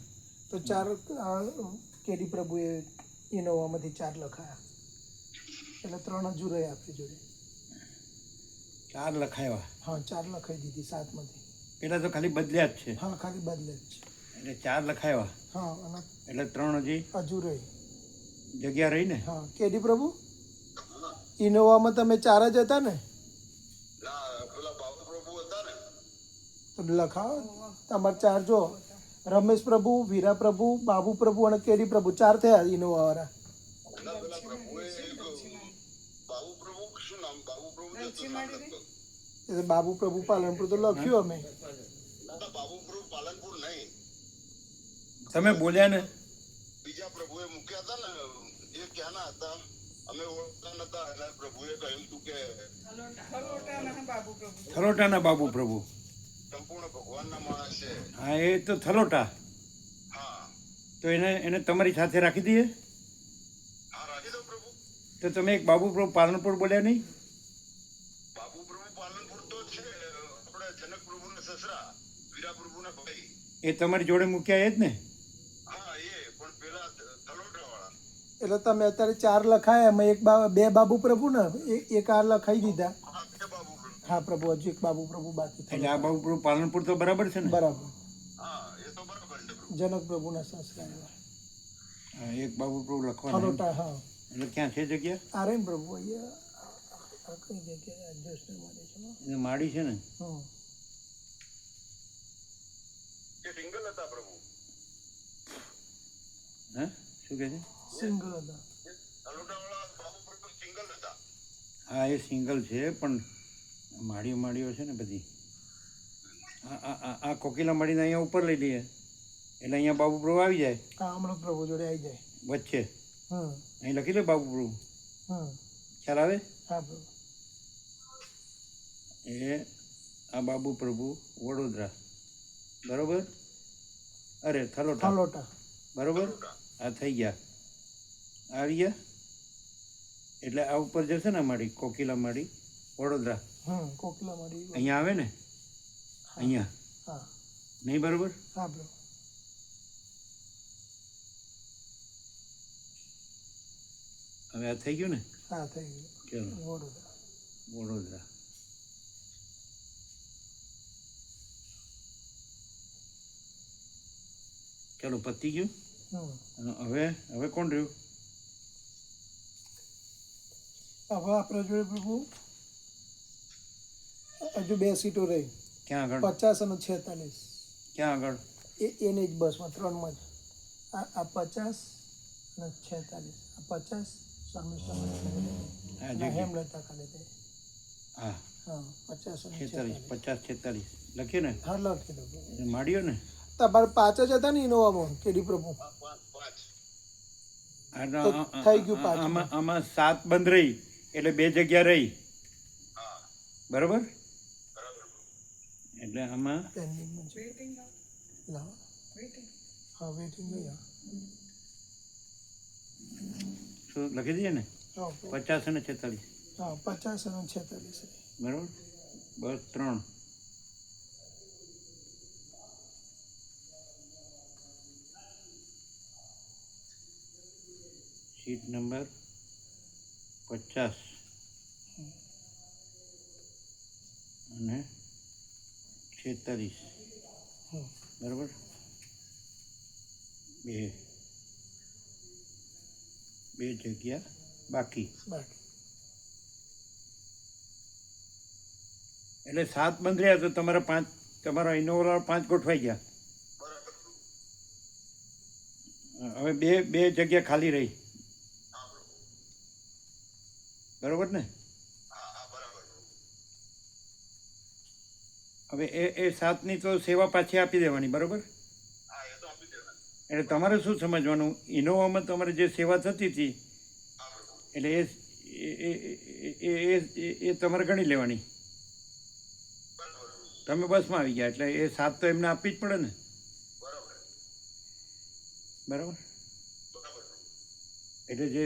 તો 4 કેડી પ્રભુએ ઇનોવામાંથી 4 લખાયા એટલે 3 હજુ રહે આપણી જોડે. 4 લખાયા. હા 4 લખાઈ દીધી 7માંથી. પેલા તો ખાલી બદલ્યા જ છે. હા ખાલી બદલે જ છે. એટલે 4 લખાયા. હા અને એટલે 3 હજી હજુ રહી. જગ્યા રહી ને. હા કેડી પ્રભુ ઇનોવામાં તમે 4 જ હતા ને ના પેલા બાબુ પ્રભુ હતા ને. તો લખાવો તમારે 4 જો રમેશ પ્રભુ વીરા પ્રભુ બાબુ પ્રભુ અને કેડી પ્રભુ 4 થયા ઇનોવા વાળા. ના પેલા પ્રભુએ એક બાબુ પ્રભુ શું નામ બાબુ પ્રભુ જે હતું નામ લખતો. એટલે બાબુ પ્રભુ પાલનપુર તો લખ્યું અમે. ના બાબુ પ્રભુ પાલનપુર નહીં, તમે બોલ્યા ને. બીજા પ્રભુએ મૂક્યા હતા ને એ ક્યાંના હતા અમે ઓળખતા નતા. એટલે પ્રભુએ કહ્યું હતું કે થલોટાના બાબુ પ્રભુ. સંપૂર્ણ ભગવાનના માણસ છે. હા એ તો થલોટા. હા તો એને તમારી સાથે રાખી દઈએ. હા રાખી દો પ્રભુ. તો તમે એક બાબુ પ્રભુ પાલનપુર બોલ્યા નહીં. બાબુ પ્રભુ પાલનપુર તો છે આપણે જનક પ્રભુના સસરા વીરા પ્રભુના ભાઈ. એ તમારી જોડે મૂક્યા એ જ ને. હા એ પણ પેલા તલોટા વાળા. એટલે તમે અત્યારે 4 લખાયા એમાં બે બાબુ પ્રભુ ને એક આ લખાઈ દીધા. હા બે બાબુ પ્રભુ. હા પ્રભુ હજુ એક બાબુ પ્રભુ બાકી એટલે આ બાબુ પ્રભુ પાલનપુર તો બરાબર છે ને. બરાબર હા એ તો બરાબર છે પ્રભુ. જનક પ્રભુના સસરા એવા. હા, એક બાબુ પ્રભુ લખવાનું. થલોટા હા એટલે ક્યાં છે જગ્યા? આ રહી ને પ્રભુ અહીંયા આ કઈ જગ્યાએ એડજસ્ટ મળે છે ને. એ માડી છે ને. એ સિંગલ હતા પ્રભુ. હા શું કહે છે? સિંગલ હતા. તલોટા વાળા બાબુ પ્રભુ સિંગલ હતા. હા એ સિંગલ છે પણ માળીઓ છે ને બધી. આ કોકિલા માળીને અહીંયા ઉપર લઈ લઈએ એટલે અહીંયા બાબુ પ્રભુ આવી જાય. હા અમૃત પ્રભુ જોડે આવી જાય. વચ્ચે હમ અહીં લખી લે બાબુ પ્રભુ. ખ્યાલ આવે? હા પ્રભુ. એ આ બાબુ પ્રભુ વડોદરા બરોબર. અરે થલોટા થલોટા. બરોબર આ થઈ ગયા આવી ગયા એટલે આ ઉપર જશે ને અમારી કોકિલા માડી વડોદરા કોકલા મારી. અહીંયા આવે ને અહીંયા હા નહીં બરોબર હા બ્રો. હવે આ થઈ ગયું ને હા થઈ ગયું. ચલો વડોદરા. વડોદરા ચલો પતી ગયું અને હવે કોણ રહ્યું હવે આપણા જોડે પ્રભુ હજુ 2 સીટો રહી. ક્યાં આગળ 50 અને 46. ક્યાં આગળ એની જ બસમાં 3માં જ. આ 50 અને 46. આ 50 આ ના જગ્યા હેમલતા ખાલી તે. હા હા 50 અને 46 50 46 લખીએ ને હા લખી દો. એ માડ્યો ને તમારે 5 જ હતા ને ઇનોવામાં કેડી પ્રભુ. તો થઈ ગયું પાંચ. આમાં 7 બંધ રહી એટલે 2 જગ્યા રહી બરોબર એટલે આમાં પેન્ડિંગમાં છે. લાવો. હા વેઇટિંગ ગયા. શું લખી દઈએ ને હા 50 અને 46 હા 50 અને 46. બરોબર બસ 3 સીટ નંબર 50 અને 46 બરાબર બે જગ્યા બાકી બાકી. એટલે 7 બંધ રહ્યા તો તમારા ઇનોવા 5 ગોઠવાઈ ગયા હવે બે જગ્યા ખાલી રહી બરોબર ને હવે એ 7ની તો સેવા પાછી આપી દેવાની બરોબર એટલે તમારે શું સમજવાનું ઇનોવામાં તમારે જે સેવા થતી હતી એટલે એ તમારે ગણી લેવાની તમે બસમાં આવી ગયા એટલે એ 7 તો એમને આપવી જ પડે ને બરાબર એટલે જે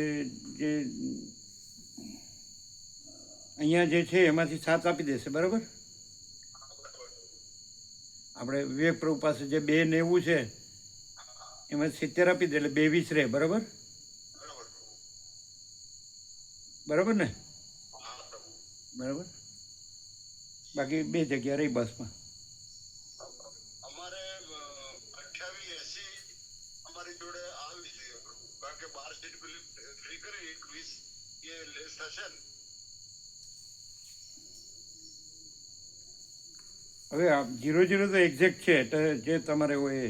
અહીંયા જે છે એમાંથી 7 આપી દેશે બરાબર આપણે વિવેક પ્રભુ પાસે જે 290 છે એમાં 70 આપી દે એટલે 220 રહે બરાબર બરાબર ને બરાબર બાકી 2 જગ્યા રહી બસમાં અમારે 2880 અમારી જોડે આવી જોઈએ કારણ કે 12 સીટ ફ્રી કરી 21 એ લેસ થશે ને હવે 00 તો એક્ઝેક્ટ છે એટલે જે તમારે હોય એ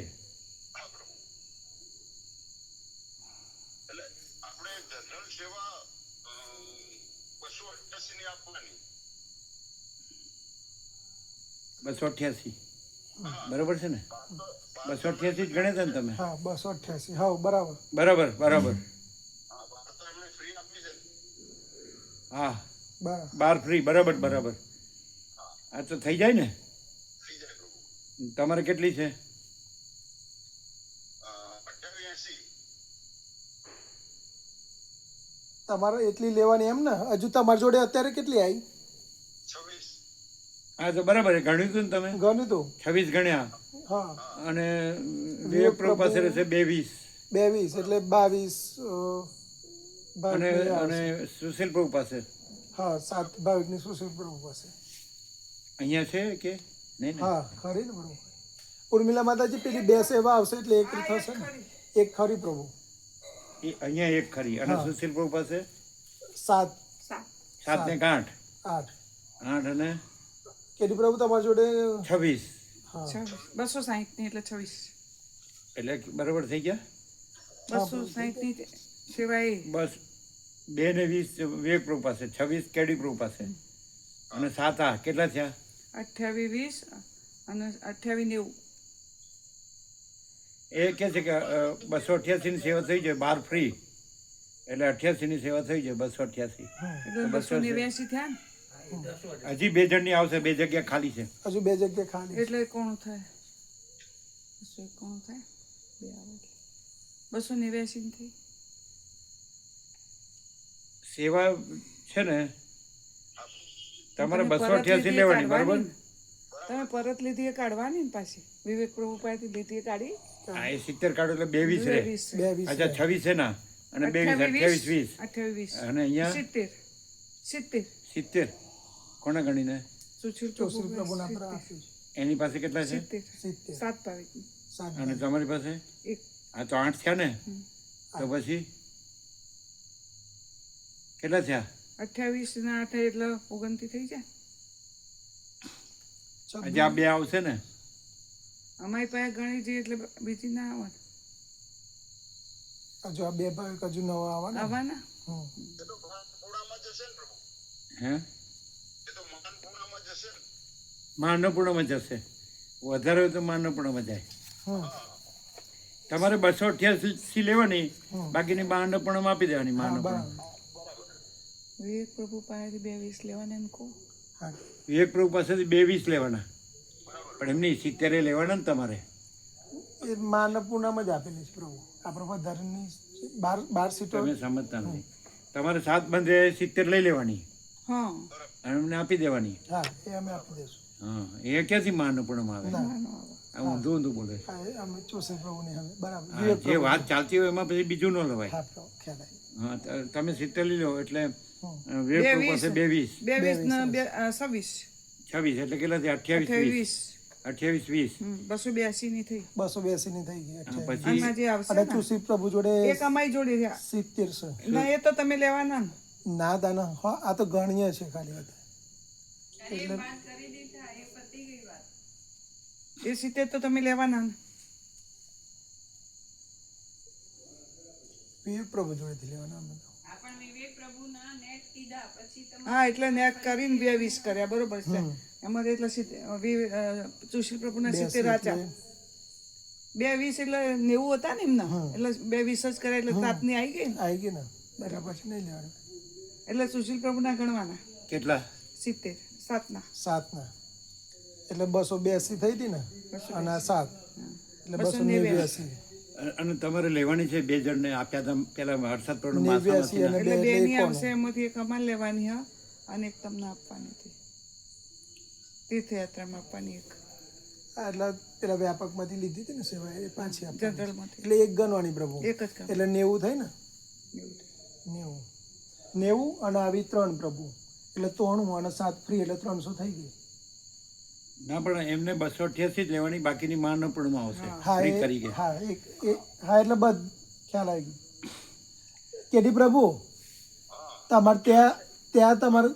એટલે આપણે જનરલ સેવા 288 ની આપવાની 288 બરાબર છે ને 288 જ ગણે છે ને તમે હા 288. હા બરાબર. બરાબર બરાબર તો એમને ફ્રી આપી છે હા બરાબર 12 ફ્રી બરાબર બરાબર આ તો થઈ જાય ને થઈ જાય પ્રભુ તમારે કેટલી છે 2880 તમારે એટલી લેવાની એમ ને હજુ તમારી જોડે અત્યારે કેટલી આવી 26 હા તો બરાબર ગણ્યું હતું ને તમે ગણ્યું તો 26 ગણ્યા હા અને વિવેક પ્રભુ પાસે રહેશે 22 22 એટલે 22 અને અને સુશીલ પ્રભુ પાસે હા 7 22 સુશીલ પ્રભુ પાસે અહીંયા છે કે નહીં ને હા ખરી ને પ્રભુ. ઉર્મિલા માતાજી પેલી 2 સેવા આવશે એટલે એક થશે ને એક ખરી પ્રભુ. એ અહીંયા એક ખરી અને હા. સુશીલ પ્રભુ પાસે 7 7 ને 8 8 8 અને કેડી પ્રભુ તમારી જોડે 26 હા 260 ની એટલે 26 એટલે બરાબર થઈ ગયા 260 ની સેવા એ બસ 2 ને 20 વિવેક પ્રભુ પાસે 26 કેડી પ્રભુ પાસે અને 7 આ કેટલા થયા 28 20 અને 28 90 એ કહે છે કે 288 ની સેવા થઈ જાય 12 ફ્રી એટલે 88 ની સેવા થઈ જાય 288 એટલે 289 થયા ને હજી 2 જણની આવશે 2 જગ્યા ખાલી છે હજુ 2 જગ્યા ખાલી એટલે કોણ થાય 201 કોણ થાય 2 આવે એટલે 289 ની થઈ. સેવા છે ને તમારે તમે 288 પરત લીધી એ લેવાની બરાબર. કાઢવાની ને. તમે પરત લીધી એ કાઢવાની ને પાછી વિવેક પ્રભુ પાસેથી લીધી એ કાઢી હા એ 70 કાઢો એટલે 22 રહે. 22 બે વીસ અચ્છા 26 છે ના અને 22 28 20 28 અને અહીંયા 70 70 કોને ગણીને સુશીલ ચોસી પ્રભુ પ્રભુના પર આપ્યું એની પાસે કેટલા છે 70 70 7 પાવી સાત અને તમારી પાસે એક આ તો 8 થયા ને તો પછી કેટલા થયા 28 ના 8 એટલે 29 થઈ જાય. આજે આ બે આવશે ને અમારી પાસે ગણી જઈએ એટલે બીજી ના આવવાના હજુ આ બે ભાઈ હજુ નવા આવવાના આવવાના. હમ. એ તો માન પૂર્ણામાં જશે ને પ્રભુ, હે એ તો માન પૂર્ણામાં જશે ને. માં અન્નપૂર્ણામાં જશે વધારે હોય તો માં અન્નપૂર્ણામાં જાય. હમ. તમારે 288 લેવાની બાકીની માં અન્નપૂર્ણામાં આપી દેવાની માં હા અન્નપૂર્ણા. બરાબર વિવેક પ્રભુ પાસેથી 22 લેવાના એમ કહું. હા વિવેક પ્રભુ પાસેથી 22 લેવાના પણ એમની 70 લેવાના ને તમારે. એ માનવ પૂર્ણમાં જ આપેલી છે પ્રભુ આપણે વધારેની 12 સીટો તમે સમજતા નથી. તમારે 7 બંધે 70 લઈ લેવાની હા અને એમને આપી દેવાની. હા એ અમે આપી દઈશું હા એ ક્યાંથી માં અન્નપૂર્ણામાં આવે? આવવાનો આવે. આ ઊંધું ઊંધું બોલે. હા એ અમે ચોસી પ્રભુની હવે બરાબર હા, વિવેક જે વાત ચાલતી હોય એમાં પછી બીજું ન લવાય. હા પ્રભુ ખ્યાલ આવી હા તમે 70 લઈ લો એટલે હમ. વિવેક પ્રભુ પાસે 22 22 ને 26 26 એટલે કેટલા થયા? 28 20 282 ની થઈ. 282 ની થઈ ગઈ હા, 28. પછી આમાં જે આવશે અને ને, ચોસી પ્રભુ જોડે એક અમારી જોડે રહ્યા 70 છે ના એ તો તમે લેવાના ને. ના દાના હા આ તો ગણીય છે ખાલી હતા એ 70 તો તમે લેવાના ને. વિવેક પ્રભુ જોડેથી લેવાના અમે તો હા એટલે નેટ કરીને 22 કર્યા બરોબર છે. એમાં એટલે સુશીલ પ્રભુના 70 રાચા 22 એટલે 90 હતા ને એમના એટલે 22 જ કર્યા એટલે 7 ની આવી ગઈ ને. આવી ગઈ ને એટલે પછી નહીં લેવાના એટલે સુશીલ પ્રભુના ગણવાના કેટલા? 70 7 ના 7 ના એટલે 282 થઈ હતી ને અને આ 7 એટલે 289 અને તમારે લેવાની છે 2 જણને આપ્યા હતા પેલા હર્ષદ પ્રભુ 89 અને એટલે 2 ની કોણ? આવશે એમાંથી એક અમારે લેવાની હા અને એક તમને આપવાની હતી તીર્થયાત્રામાં આપવાની એક હા, એટલે પેલા વ્યાપકમાંથી લીધી હતી ને સેવા એ પાછી આપવાની. જનરલમાંથી એટલે એક ગણવાની પ્રભુ એક જ કામ એટલે 90 થઈ ને એવું. 90 અને આવી 3 પ્રભુ એટલે 93 અને 7 ફ્રી એટલે 300 થઈ ગઈ. ના પણ એમને 288 જ લેવાની બાકીની માં અન્નપૂર્ણામાં આવશે હા ફ્રી એ તરીકે. હા હા એટલે બધ ખ્યાલ આવી ગયો કેદી પ્રભુ તમારે ત્યાં તમારે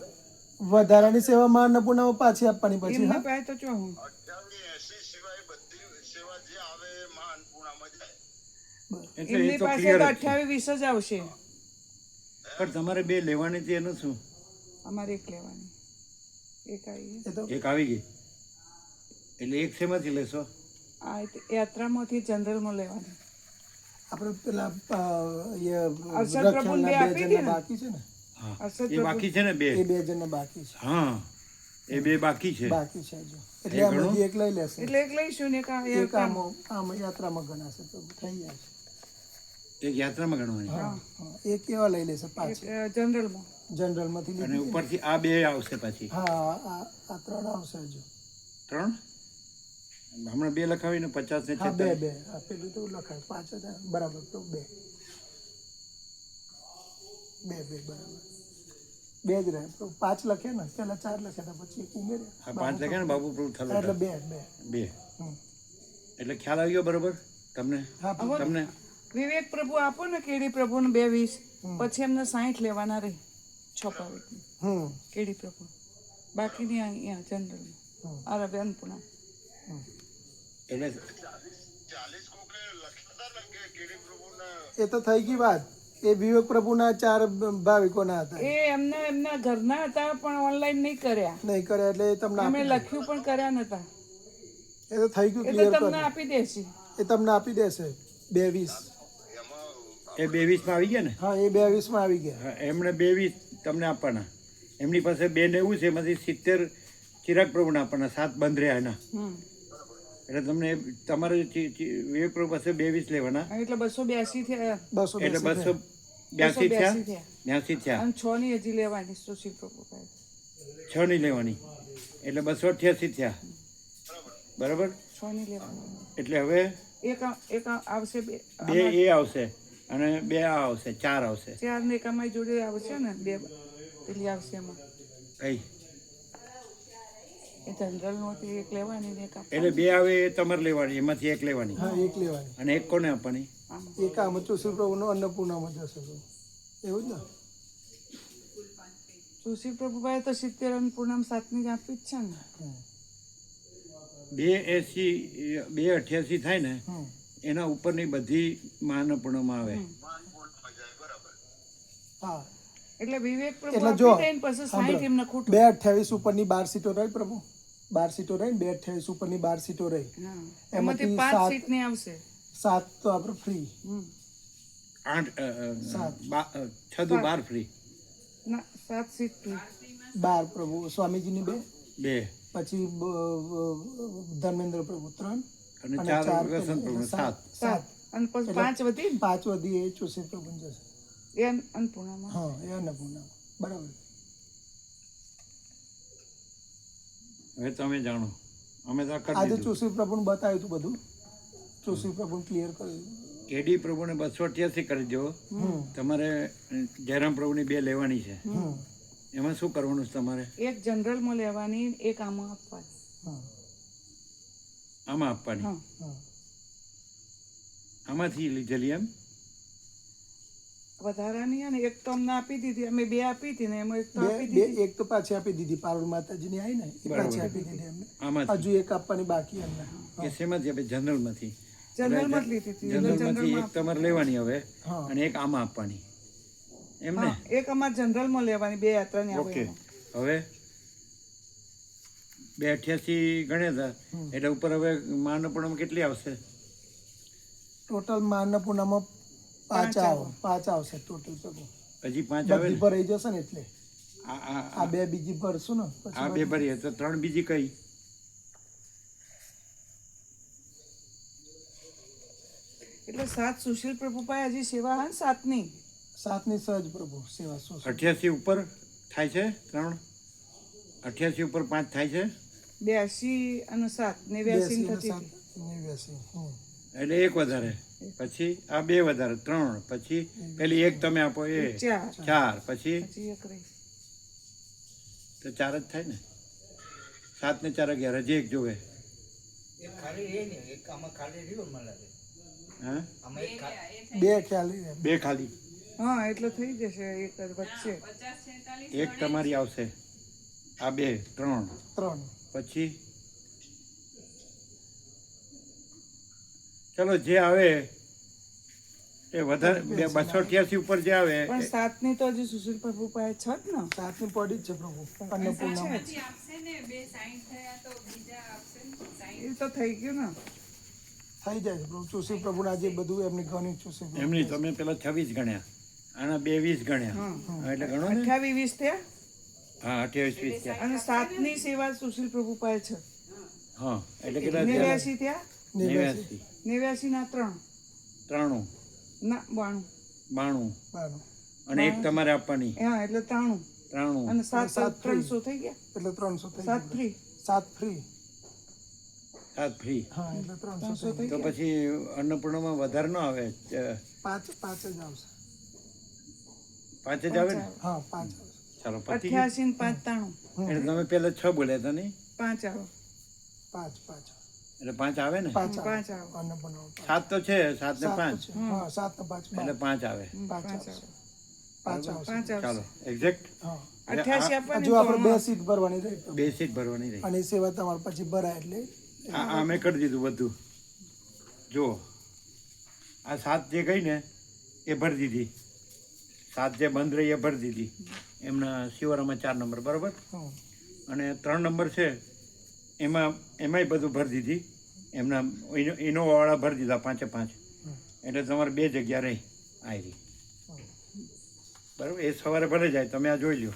વધારાની સેવામાં અન્નપૂર્ણામાં પાછી આપવાની પછી એમના હા પાસે તો જો હું 80 સિવાય બધી સેવા જે આવે એ માં અન્નપૂર્ણામાં જાય. એટલે એ એમની તો પાસે ક્લિયર તો જ છે 28 જ આવશે. પણ તમારે 2 લેવાની હતી એનું શું? અમારે એક લેવાની એક આવી એ તો એક આવી ગઈ એટલે એક શેમાંથી લેશો? આ યાત્રામાંથી જનરલમાં લેવાની. આપણે પેલા અરશદ પ્રભુને બે આપી જણના હતી ને? બાકી છે ને હા અરશદ એ બાકી છે ને 2. એ 2 જણના બાકી છે હા એ 2 બાકી છે. બાકી છે હજુ એટલે આમાંથી એક લઈ લેશે એટલે એક લઈશું ને એક આમ યાત્રામાં ગણાશે તો થઈ જાય છે એક યાત્રામાં ગણવાની હા એક કેવા લઈ લેશે પાછી જનરલમાં જનરલમાંથી અને લીધી ઉપરથી આ 2 આવશે પછી હા આ 3 આવશે હજુ 3. હમણાં 2 લખાવીને 50 ને હા 46. 2 આ પેલું તો લખાય 5 હતા બરાબર તો 2 બરાબર 2 જ રહે તો 5 લખે ને પેલા 4 લખ્યા હતા પછી એક ઉમેર્યા આ 5 લખ્યા ને બાબુ પ્રભુ એટલે થલો 2 2 હમ. એટલે ખ્યાલ આવી ગયો બરોબર તમને? હા તમને વિવેક પ્રભુ આપો ને કેડી પ્રભુને 22 પછી એમને 60 લેવાના રહે છપાવી હમ કેડી પ્રભુ બાકીની અહીંયા જનરલમાં આ રવે અન્નપૂર્ણા. એટલે 40 કોકે લખ્યા હતા ને કે ગિરી પ્રભુના એ તો થઈ ગઈ વાત એ વિવેક પ્રભુના 4 ભાવિકોના હતા એ એમના ઘરના હતા પણ ઓનલાઈન નહીં કર્યા. નહીં કરે એટલે એ તમને અમે લખ્યું પણ કર્યા નતા. એ તો થઈ ગયું એ તો ક્લિયર તમને કરી આપી દેશે. એ તમને આપી દેશે 22 એ 22 માં આવી ગયા ને? હા એ 22 માં આવી ગયા હા એમણે 22 તમને આપવાના. એમની પાસે 290 છે એમાંથી 70 ચિરાગ પ્રભુને આપવાના. 7 બંધ રહ્યા એના. એટલે તમને તમારે વિવેક પ્રભુ પાસે 22 લેવાના, એટલે 282 થયા. 282 એટલે 282 થયા, 82 થયા, અને 6 ની હજી લેવાની સુશીલ પ્રભુ પાસે. 6 ની લેવાની એટલે 288 થયા, બરાબર. 6 ની લેવાની. એટલે હવે એક આવશે, બે 2 એ આવશે અને 2 આ આવશે, 4 આવશે. 4 ને એક અમારી જોડે આવશે ને, 2 પેલી આવશે એમાં. કઈ એ જનરલ માંથી એક લેવાની ને એક એટલે 2 આવે એ તમારે લેવાની, એમાંથી એક લેવાની, હા એક લેવાની. અને એક કોને આપવાની? એક આમાં સુશીલ પ્રભુનો અન્નપૂર્ણામાં જશે તો એવું જ ને. સુશીલ પ્રભુ પાસે તો 70 અને પૂનમ 7 ની જ આપી જ છે ને. 288 થાય ને એના ઉપરની બધી માનપૂર્ણમાં આવે. હા એટલે વિવેક પ્રભુ એટલે જો, આપી દે ને પછી 60 એમને ખોટું. 228 ઉપરની 12 સીટો રહી પ્રભુ, 12 સીટો રહી, 228 ઉપરની 12 સીટો રહી, હા. એમાંથી એમાંથી 5 સાત- સીટ ની આવશે. 7 તો આપણે ફ્રી. 6 દુ 12 ફ્રી, ના 7 સીટ ની. 12 પ્રભુ સ્વામીજીની 2, 2 પછી ધર્મેન્દ્ર પ્રભુ 3 અને અને 4 ચાર વસંત પ્રભુ 7. 7 અને પછી 5 વધી ને 5 વધી એ સુશીલ પ્રભુ જશે. એ અન્નપૂર્ણામાં. હા એ અન્નપૂર્ણા બરાબર. હવે તમે જાણો, અમે તો કરી આજે દીધું. સુશીલ પ્રભુને બતાવ્યું હતું બધું, સુશીલ પ્રભુને ક્લિયર કર્યું. કેડી પ્રભુને 288 કરી દો. તમારે જયરામ પ્રભુની 2 લેવાની છે. એમાં શું કરવાનું છે તમારે? એક જનરલમાં લેવાની, એક આમાં આપવાની. હા આમાં આપવાની, હા. હા આમાંથી લીધેલી એમ. વધારાની અને એક તો અમને આપી દીધી, અમે 2 આપી હતી ને એમાં એક તો આપી બે દીધી. એક તો પાછી આપી દીધી, પારુલ માતાજીની આવી ને એ પાછી આપી દીધી એમને. આમાંથી હજુ એક આપવાની બાકી એમને. એ શેમાંથી આપે? જનરલમાંથી. જનરલમાં જ લીધી હતી. એટલે જનરલમાંથી જનરલમાં એક તમારે લેવાની હવે, હા. અને એક આમાં આપવાની, એમ ને? હા, એક અમારે જનરલમાં લેવાની, 2 યાત્રાની આવે ઓકે. એમાં. હવે 288 ગણ્યા હતા એટલે ઉપર હવે માનપૂર્ણમાં કેટલી આવશે? ટોટલ માન્નપૂર્ણામાં 5 આવે, 5 આવશે ટોટલ પ્રભુ. હજી 5 આવે બધી ને? ભરાઈ જશે ને એટલે આ આ 2 બીજી ભરશું ને પછી આ 2 ભરીએ તો 3 બીજી કઈ? એટલે 7 સુશીલ પ્રભુ પાસે હજી સેવા હે ને 7 ની. 7 ની સહજ પ્રભુ સેવા સુશીલ. 88 ઉપર થાય છે 3, 88 ઉપર 5 થાય છે 82 અને 7 89 89 થતી અને હતી. 89. એટલે એક વધારે, પછી આ 2 વધારે 3, પછી પેલી એક તમે આપો એ 4, પછી હજી એક રહી. તો 4 જ થાય ને. 7 ને 4 11, હજી એક જોવે. હા, 2 ખ્યાલ રહે. 2 ખાલી, હા એટલે થઈ જશે, એક જ વચ્ચે. એક તમારી આવશે, આ 2 3, 3 પછી ચલો જે આવે એ વધારે 288 ઉપર જે આવે પણ 7 ની તો હજી સુશીલ પ્રભુ પાસે છે જ ને. 7 ની પડી જ છે પ્રભુ અન્નપૂર્ણામાં. એ તો થઈ ગયું ને. થઈ જાય છે પ્રભુ. સુશીલ પ્રભુ આજે બધું એમની ઘણી સુશીલ પ્રભુ. એમની તમે પેલા 26 ગણ્યા, આના 2 20 ગણ્યા. હા, એટલે ગણો ને. 28 20 થયા હા, 28 20 થયા. અને 7 ની સેવા સુશીલ પ્રભુ પાસે છે. હા, એટલે કેટલા થયા? 89 થયા. 89, 89 ના 3 93, ના 92. 92, બારું. અને એક તમારે આપવાની હા એટલે 93 93. અને 7 સાત free. 300 થઈ ગયા. એટલે 300 થઈ 7 ફ્રી. 7 ફ્રી. 7 ફ્રી. હા એટલે 300 300 થઈ તો ગયા. પછી અન્નપૂર્ણામાં વધારે ન આવે, 5 જ આવશે. 5 જ આવે ને. હા 5 આવશે. ચાલો પતી 88 ને 5 93 એટલે તમે પેલા 6 બોલ્યા હતા ને, 5 આવે. 5 એટલે 5 આવે ને. 5 5 આવે. અન્નપૂર્ણા 7 તો છે, 7 ને 5 હા 7 ને 5 એટલે 5 આવે. 5 આવશે. 5 આવશે. 5 આવે. ચાલો એક્ઝેક્ટ હા 88 આપવાની હજુ તો આપણે 2 સીટ ભરવાની રહી પ્રભુ. 2 સીટ ભરવાની રહી. અને એ સેવા તમારે પછી ભરાય એટલે આ મેં કરી દીધું બધું. જુઓ આ 7 જે ગઈ ને એ ભરી દીધી, 7 જે બંધ રહી એ ભરી દીધી. એમના શિવરામાં 4 નંબર બરાબર, હમ. અને 3 નંબર છે એમાંય બધું ભરી દીધી. એમના ઇનોવાવાળા ભરી દીધા 5 5, એટલે તમારે 2 જગ્યા રહી આવી. બરાબર, એ સવારે ભલે જાય, તમે આ જોઈ લ્યો.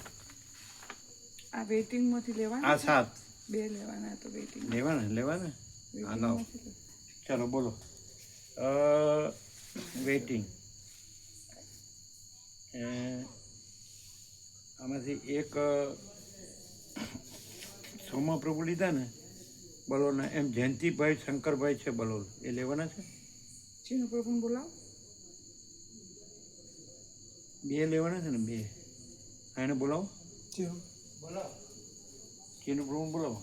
આ વેટિંગ માંથી લેવાના આ 7 2 લેવાના તો વેટિંગ. લેવાના લેવાના હા લાવો ચાલો બોલો વેઇટિંગ આમાંથી એક સોમા પ્રભુ લીધા ને બલોલના એમ જયંતિભાઈ શંકરભાઈ છે બલોલ એ લેવાના છે ચીનુ પ્રભુને બોલાવો. બે લેવાના છે ને બે હા એને બોલાવો ચીનું. ચીનુ પ્રભુ બોલાવો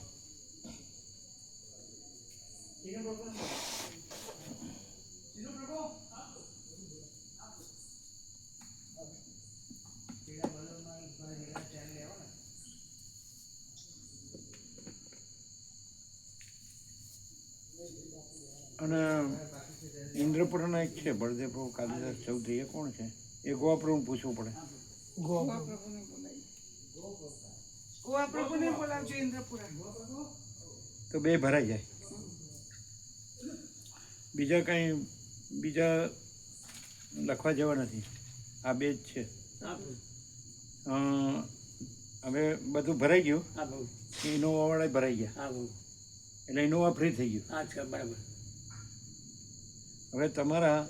અને ઇન્દ્રપુરના એક છે બળદેવ પ્રભુ કાલિદાસ ચૌધરી એ કોણ છે એ ગોવા પ્રભુ પૂછવું પડે ગોવા પ્રભુને બોલાવી. ગોવા પ્રભુને બોલાવજો ઇન્દ્રપુરા. તો બે ભરાઈ જાય બીજા કાંઈ બીજા લખવા જેવા નથી આ બે જ છે હવે બધું ભરાઈ ગયું ઇનોવાવાળા ભરાઈ ગયા એટલે ઇનોવા ફ્રી થઈ ગયું બરાબર. હવે તમારા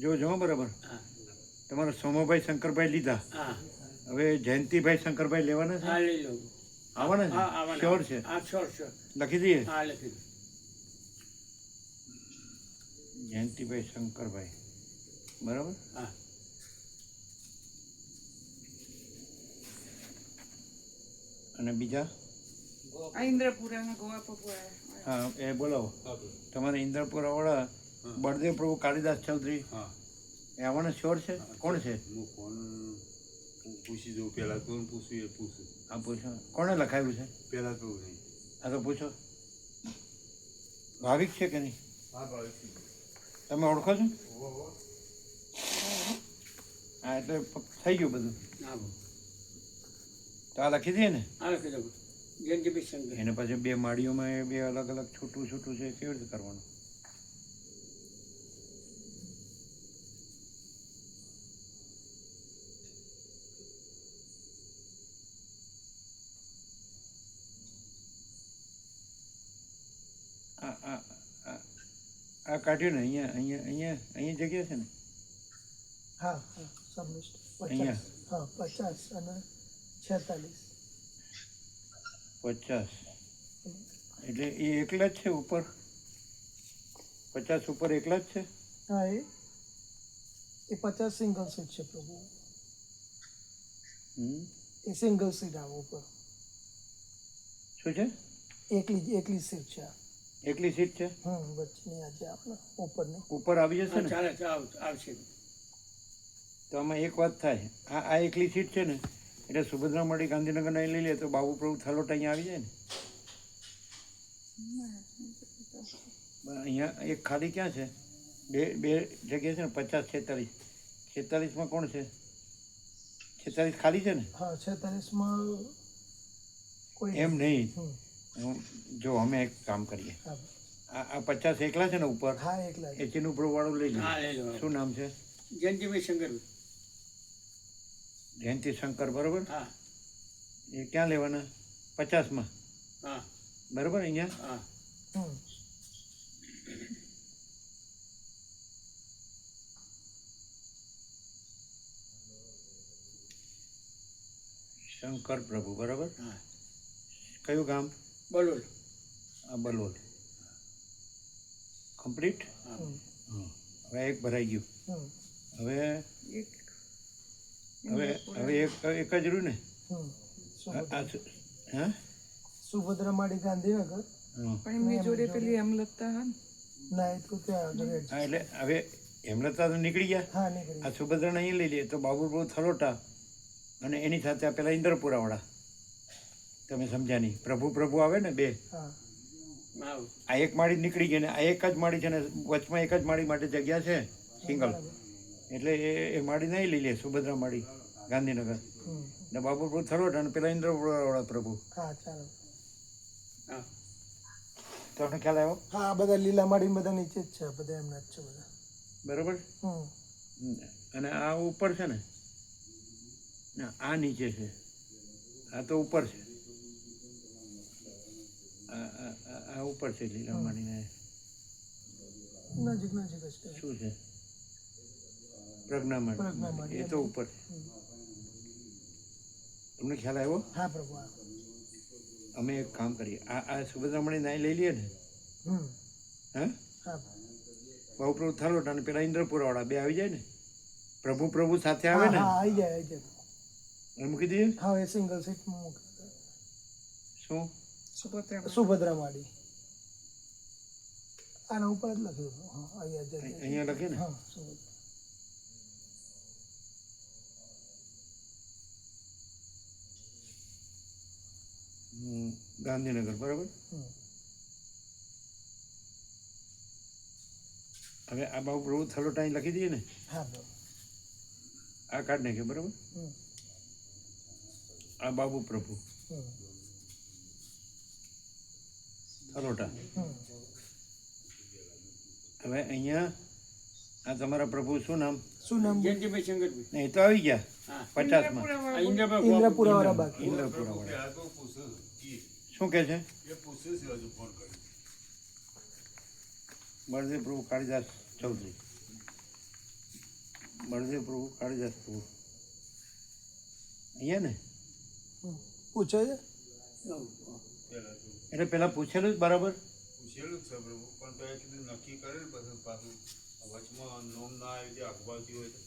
જો બરાબર તમારા સોમાભાઈ શંકરભાઈ લીધા હવે જયંતિભાઈ શંકરભાઈ લેવાના છે લઈ લો. આવવાના છે શ્યોર છે શ્યોર. લખી દઈએ લખી દો. જયંતિભાઈ શંકરભાઈ બરાબર હા. અને બીજા આ ઇન્દ્રપુરાના ગોવા પ્રભુ આવ્યા. હા એ બોલાવો તમારે ઇન્દ્રપુરાવાળા બળદેવ પ્રભુ કાલિદાસ ચૌધરી એ આવવાના શ્યોર છે કોણ છે પૂછી દઉં પેલા કોણ પૂછ્યું એ પૂછું હા પૂછો કોણે લખાવ્યું છે પેલા તો નહીં હા તો પૂછો ભાવિક છે કે નહીં હા ભાઈ તમે ઓળખો છો હા એટલે થઈ ગયું બધું તો આ લખી દઈએ ને લખી દો. જયંતિભાઈ શંકર. એને પછી બે માળીઓમાં એ બે અલગ અલગ છૂટું છે કેવી રીતે કરવાનું આ કાઢ્યું ને અહીંયા જગ્યા છે ને હા હા સબમિસ્ટ અહીંયા? 50 હા 50 અને 46 50 એટલે એ એકલા જ છે ઉપર 50 ઉપર એકલા જ છે હા એ 50 સિંગલ સીટ છે પ્રભુ એ સિંગલ સીટ આવે ઉપર શું છે એકલી સીટ છે આ. એકલી સીટ છે વચ્ચેની આજે આપણે ઉપરની ઉપર આવી જશે ને ચાલે આવશે. તો આમાં એક વાત થાય આ એકલી સીટ છે ને એટલે સુભદ્રા મળી ગાંધીનગરના લઈ લે તો બાબુ પ્રભુ થલોટ અહીંયા આવી જાય ને અહીંયા એક ખાલી ક્યાં છે બે જગ્યા છે ને 50 46 કોણ છે 46 ખાલી છે ને હા 46માં કોઈ એમ નહીં હમ. જો અમે એક કામ કરીએ હા આ 50 એકલા છે ને ઉપર હા એકલા એ ચીનું વાળું લઈ હા લે લઈ લો. શું નામ છે જયંતિભાઈ શંકર. જયંતિ શંકર બરોબર હા એ ક્યાં લેવાના 50માં હા બરોબર અહીંયા હા. હમ શંકર પ્રભુ બરોબર હા. કયું ગામ બલોલ. આ બલોલ કમ્પ્લીટ હમ હવે એક ભરાઈ ગયું હમ હવે એક હવે એક જ રહ્યું ને હમ હા સુભદ્રા માડી ગાંધીનગર હા. પણ એમની જોડે પેલી હેમલતા હા ને ના એ તો ત્યાં આગળ જ. હા એટલે હવે હેમલતા તો નીકળી ગયા હા નીકળી આ સુભદ્રાને અહીં લઈ લે તો બાબુ પ્રભુ થલોટા અને એની સાથે આ પેલા ઇન્દ્રપુરાવાળા તમે સમજ્યા નહીં પ્રભુ આવે ને બે હા આ એક માળી નીકળી ગઈ ને આ એક જ માળી છે ને વચમાં એક જ માળી માટે જગ્યા છે સિંગલ એટલે એ માળી નહીં લઈ લે સુભદ્રા માળી ગાંધીનગર હમ ને બાબુ પ્રભુ થલોટા અને પેલા ઇન્દ્રપુરાવાળા પ્રભુ હા ચાલો હા. તમને ખ્યાલ આવ્યો હા આ બધા લીલા માડી બધા નીચે જ છે આ બધા એમના જ છે બધા બરોબર હમ અને આ ઉપર છે ને આ નીચે છે આ તો ઉપર છે આ ઉપર છે લીલા માણીને નજીક નજીક જ છે. શું છે પ્રજ્ઞામાણી પ્રજ્ઞામાણી. એ તો ઉપર છે. તમને ખ્યાલ આવ્યો? હા પ્રભુ હા. અમે એક કામ કરીએ, આ સુભદ્રામણી નાઈ લઈ લઈએ ને, હમ. હા હા બહુ પ્રભુ થાલોટ અને પેલા ઇન્દ્રપુરાવાળા બે આવી જાય ને, પ્રભુ પ્રભુ સાથે આવે ને હા આવી જાય. અને મૂકી દઈએ. હા એ સિંગલ સીટમાં મૂકી. શું સુભદ્રા સુભદ્રા માડી આના ઉપર જ લખ્યું. હા અહીંયા જ. અહીંયા લખે ને? હા સુભદ્રા. ગાંધીનગર બરાબર. હમ. હવે આ બાબુ પ્રભુ થલોટ અહીં લખી દઈએ ને, હા પ્રભુ. આ કાર્ડ નાખે બરાબર. હમ. આ બાબુ પ્રભુ હમ. થલોટા. હમ. હવે અહીંયા આ તમારા પ્રભુ શું નામ? શું નામ? જયંતિભાઈ શંકરભાઈ. નહીં તો આવી ગયા હા. 50માં. આ ઇન્દ્રભાઈ ઇન્દ્રપુરાવાળા બાકી. ઇન્દ્રપુરાવાળા આ તો પૂછે છે. શું કહે છે? એ પૂછે છે હજુ ફોન કરી. બળદેવ પ્રભુ કાળીદાસ ચૌધરી. બળદેવ પ્રભુ કાળીદાસ પ્રભુ અહીંયા ને. હમ. પૂછે છે. એટલે પેલા પૂછેલું જ બરાબર. પૂછેલું જ છે પ્રભુ, પણ તો એ કીધું નક્કી કરે ને પછી પાછું વચમાં નોમ ના આવી જાય અખબારથી હોય તો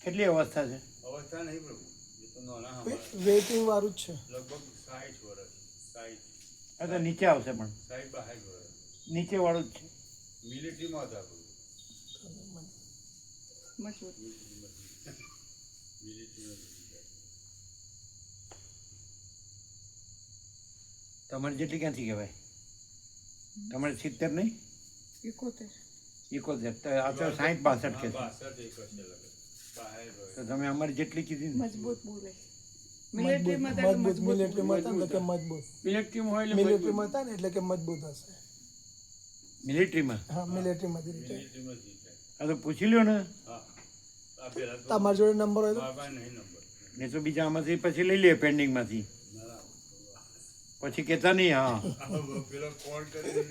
કેટલી અવસ્થા છે? અવસ્થા નહીં પ્રભુ, એ તો નાના હમારા વેટિંગ વાળું જ છે. લગભગ 60 વર્ષ 60 આ તો નીચે આવશે પણ 60 62 વર્ષ નીચે વાળું જ છે. મિલિટરીમાં હતા પ્રભુ. મજબૂત. મિલિટરીમાં તમારે જેટલી ક્યાંથી કહેવાય? તમારે 70 નહીં? 71. 71. તો આ તો 60 62 કે છે. 62 એક હશે લગભગ. બહાર હોય. તો તમે અમારી જેટલી કીધી ને. મજબૂત બોલે. મજબૂત મજબૂત મિલિટરીમાં હતા ને એટલે કે મજબૂત. ઇલેક્ટ્રિકમાં હોય એટલે મિલિટરીમાં હતા ને એટલે કે મજબૂત હશે. મિલિટરીમાં હા મિલિટરીમાંથી રિટાયર. મિલિટરીમાં જીતાય. આ તો પૂછી લ્યો ને. હા આ પેલા તો તમારી જોડે નંબર હોય તો બાબા નહીં નંબર. નહીં તો બીજા આમાંથી પછી લઈ લે પેન્ડિંગમાંથી. પછી કહેતા નહીં. હા પેલો કોલ કરી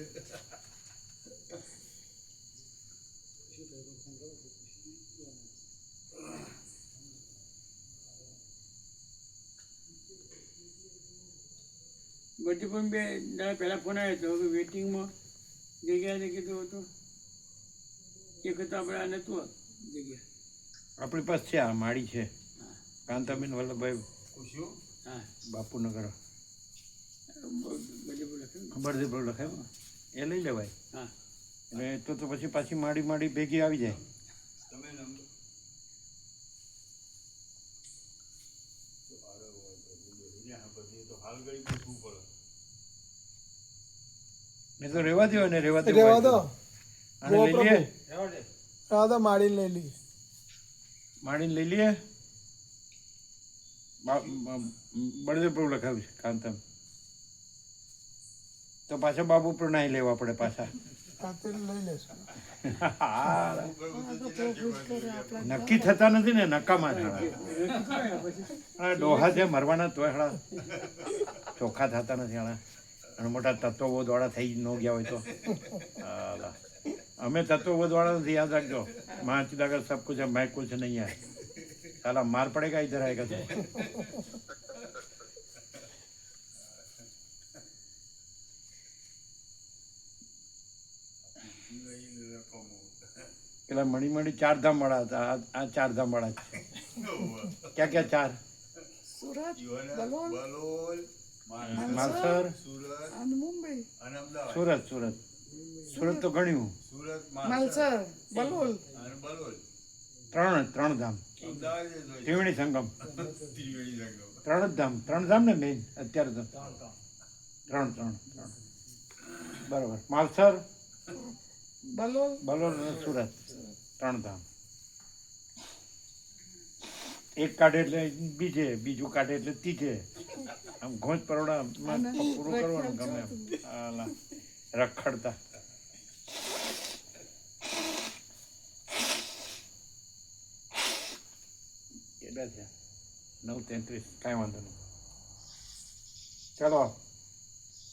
બધી પણ બે દાડા પહેલાં ફોન આવ્યો હતો હવે વેટિંગમાં જગ્યાએ કીધું હતું એક વખત આપણે આ નહોતું જગ્યા. આપણી પાસે છે, આ માળી છે. કાંતાબેન વલ્લભભાઈ પૂછ્યું હા બાપુનગર બધી પણ લખ્યું. બળદેવ પ્રભુ લખાય એ લઈ લેવાય. હા એટલે તો પછી પાછી માડી ભેગી આવી જાય. તમે નંબર તો હાલ ગઈ પૂછવું પડે. નહીં તો રહેવા દો ને રહેવા રહેવા દો. અને ગો લઈ પ્રભુ. લઈએ. રહેવા દો માડીને લઈ લઈએ. માડીને લઈ લઈએ. બળદેવ પ્રભુ લખાવ્યું છે કાંતમ. તો પાછા બાબુ પર નાઈ લેવા પડે પાછા. રાતે લઈ લેશું. નક્કી થતા નથી ને નકામા ડોહા છે મરવાના તોય હળા ચોખ્ખા થતા નથી હળા. અને મોટા તત્વોવાળા થઈ ન ગયા હોય તો હાલા. અમે તત્વોવાળા નથી, યાદ રાખજો. माँ चिदा अगर सब कुछ है मैं कुछ नहीं है, साला मार पड़ेगा इधर आएगा तो। પેલા મણી મણી ચાર ધામ વાળા હતા, આ ચાર ધામ વાળા છે. ક્યાં ક્યાં ચાર? સુરત, બલોલ, માલસર, અને મુંબઈ. સુરત. સુરત સુરત તો ગણ્યું. માલસર, બલોલ, ત્રણ ધામ. ત્રિવેણી સંગમ, ત્રણ ધામ ને મેઇન અત્યારે તો ત્રણ બરોબર. માલસર, બલોલ અને સુરત, ત્રણ ધામ. એક કાઢે એટલે બીજે, બીજું કાઢે એટલે ત્રીજે. આમ ઘોંચ પરોડા પૂરું કરવાનું ગમે એમ. રખડતા. કેટલા થયા? 9:33. કાંઈ વાંધો નહીં. ચાલો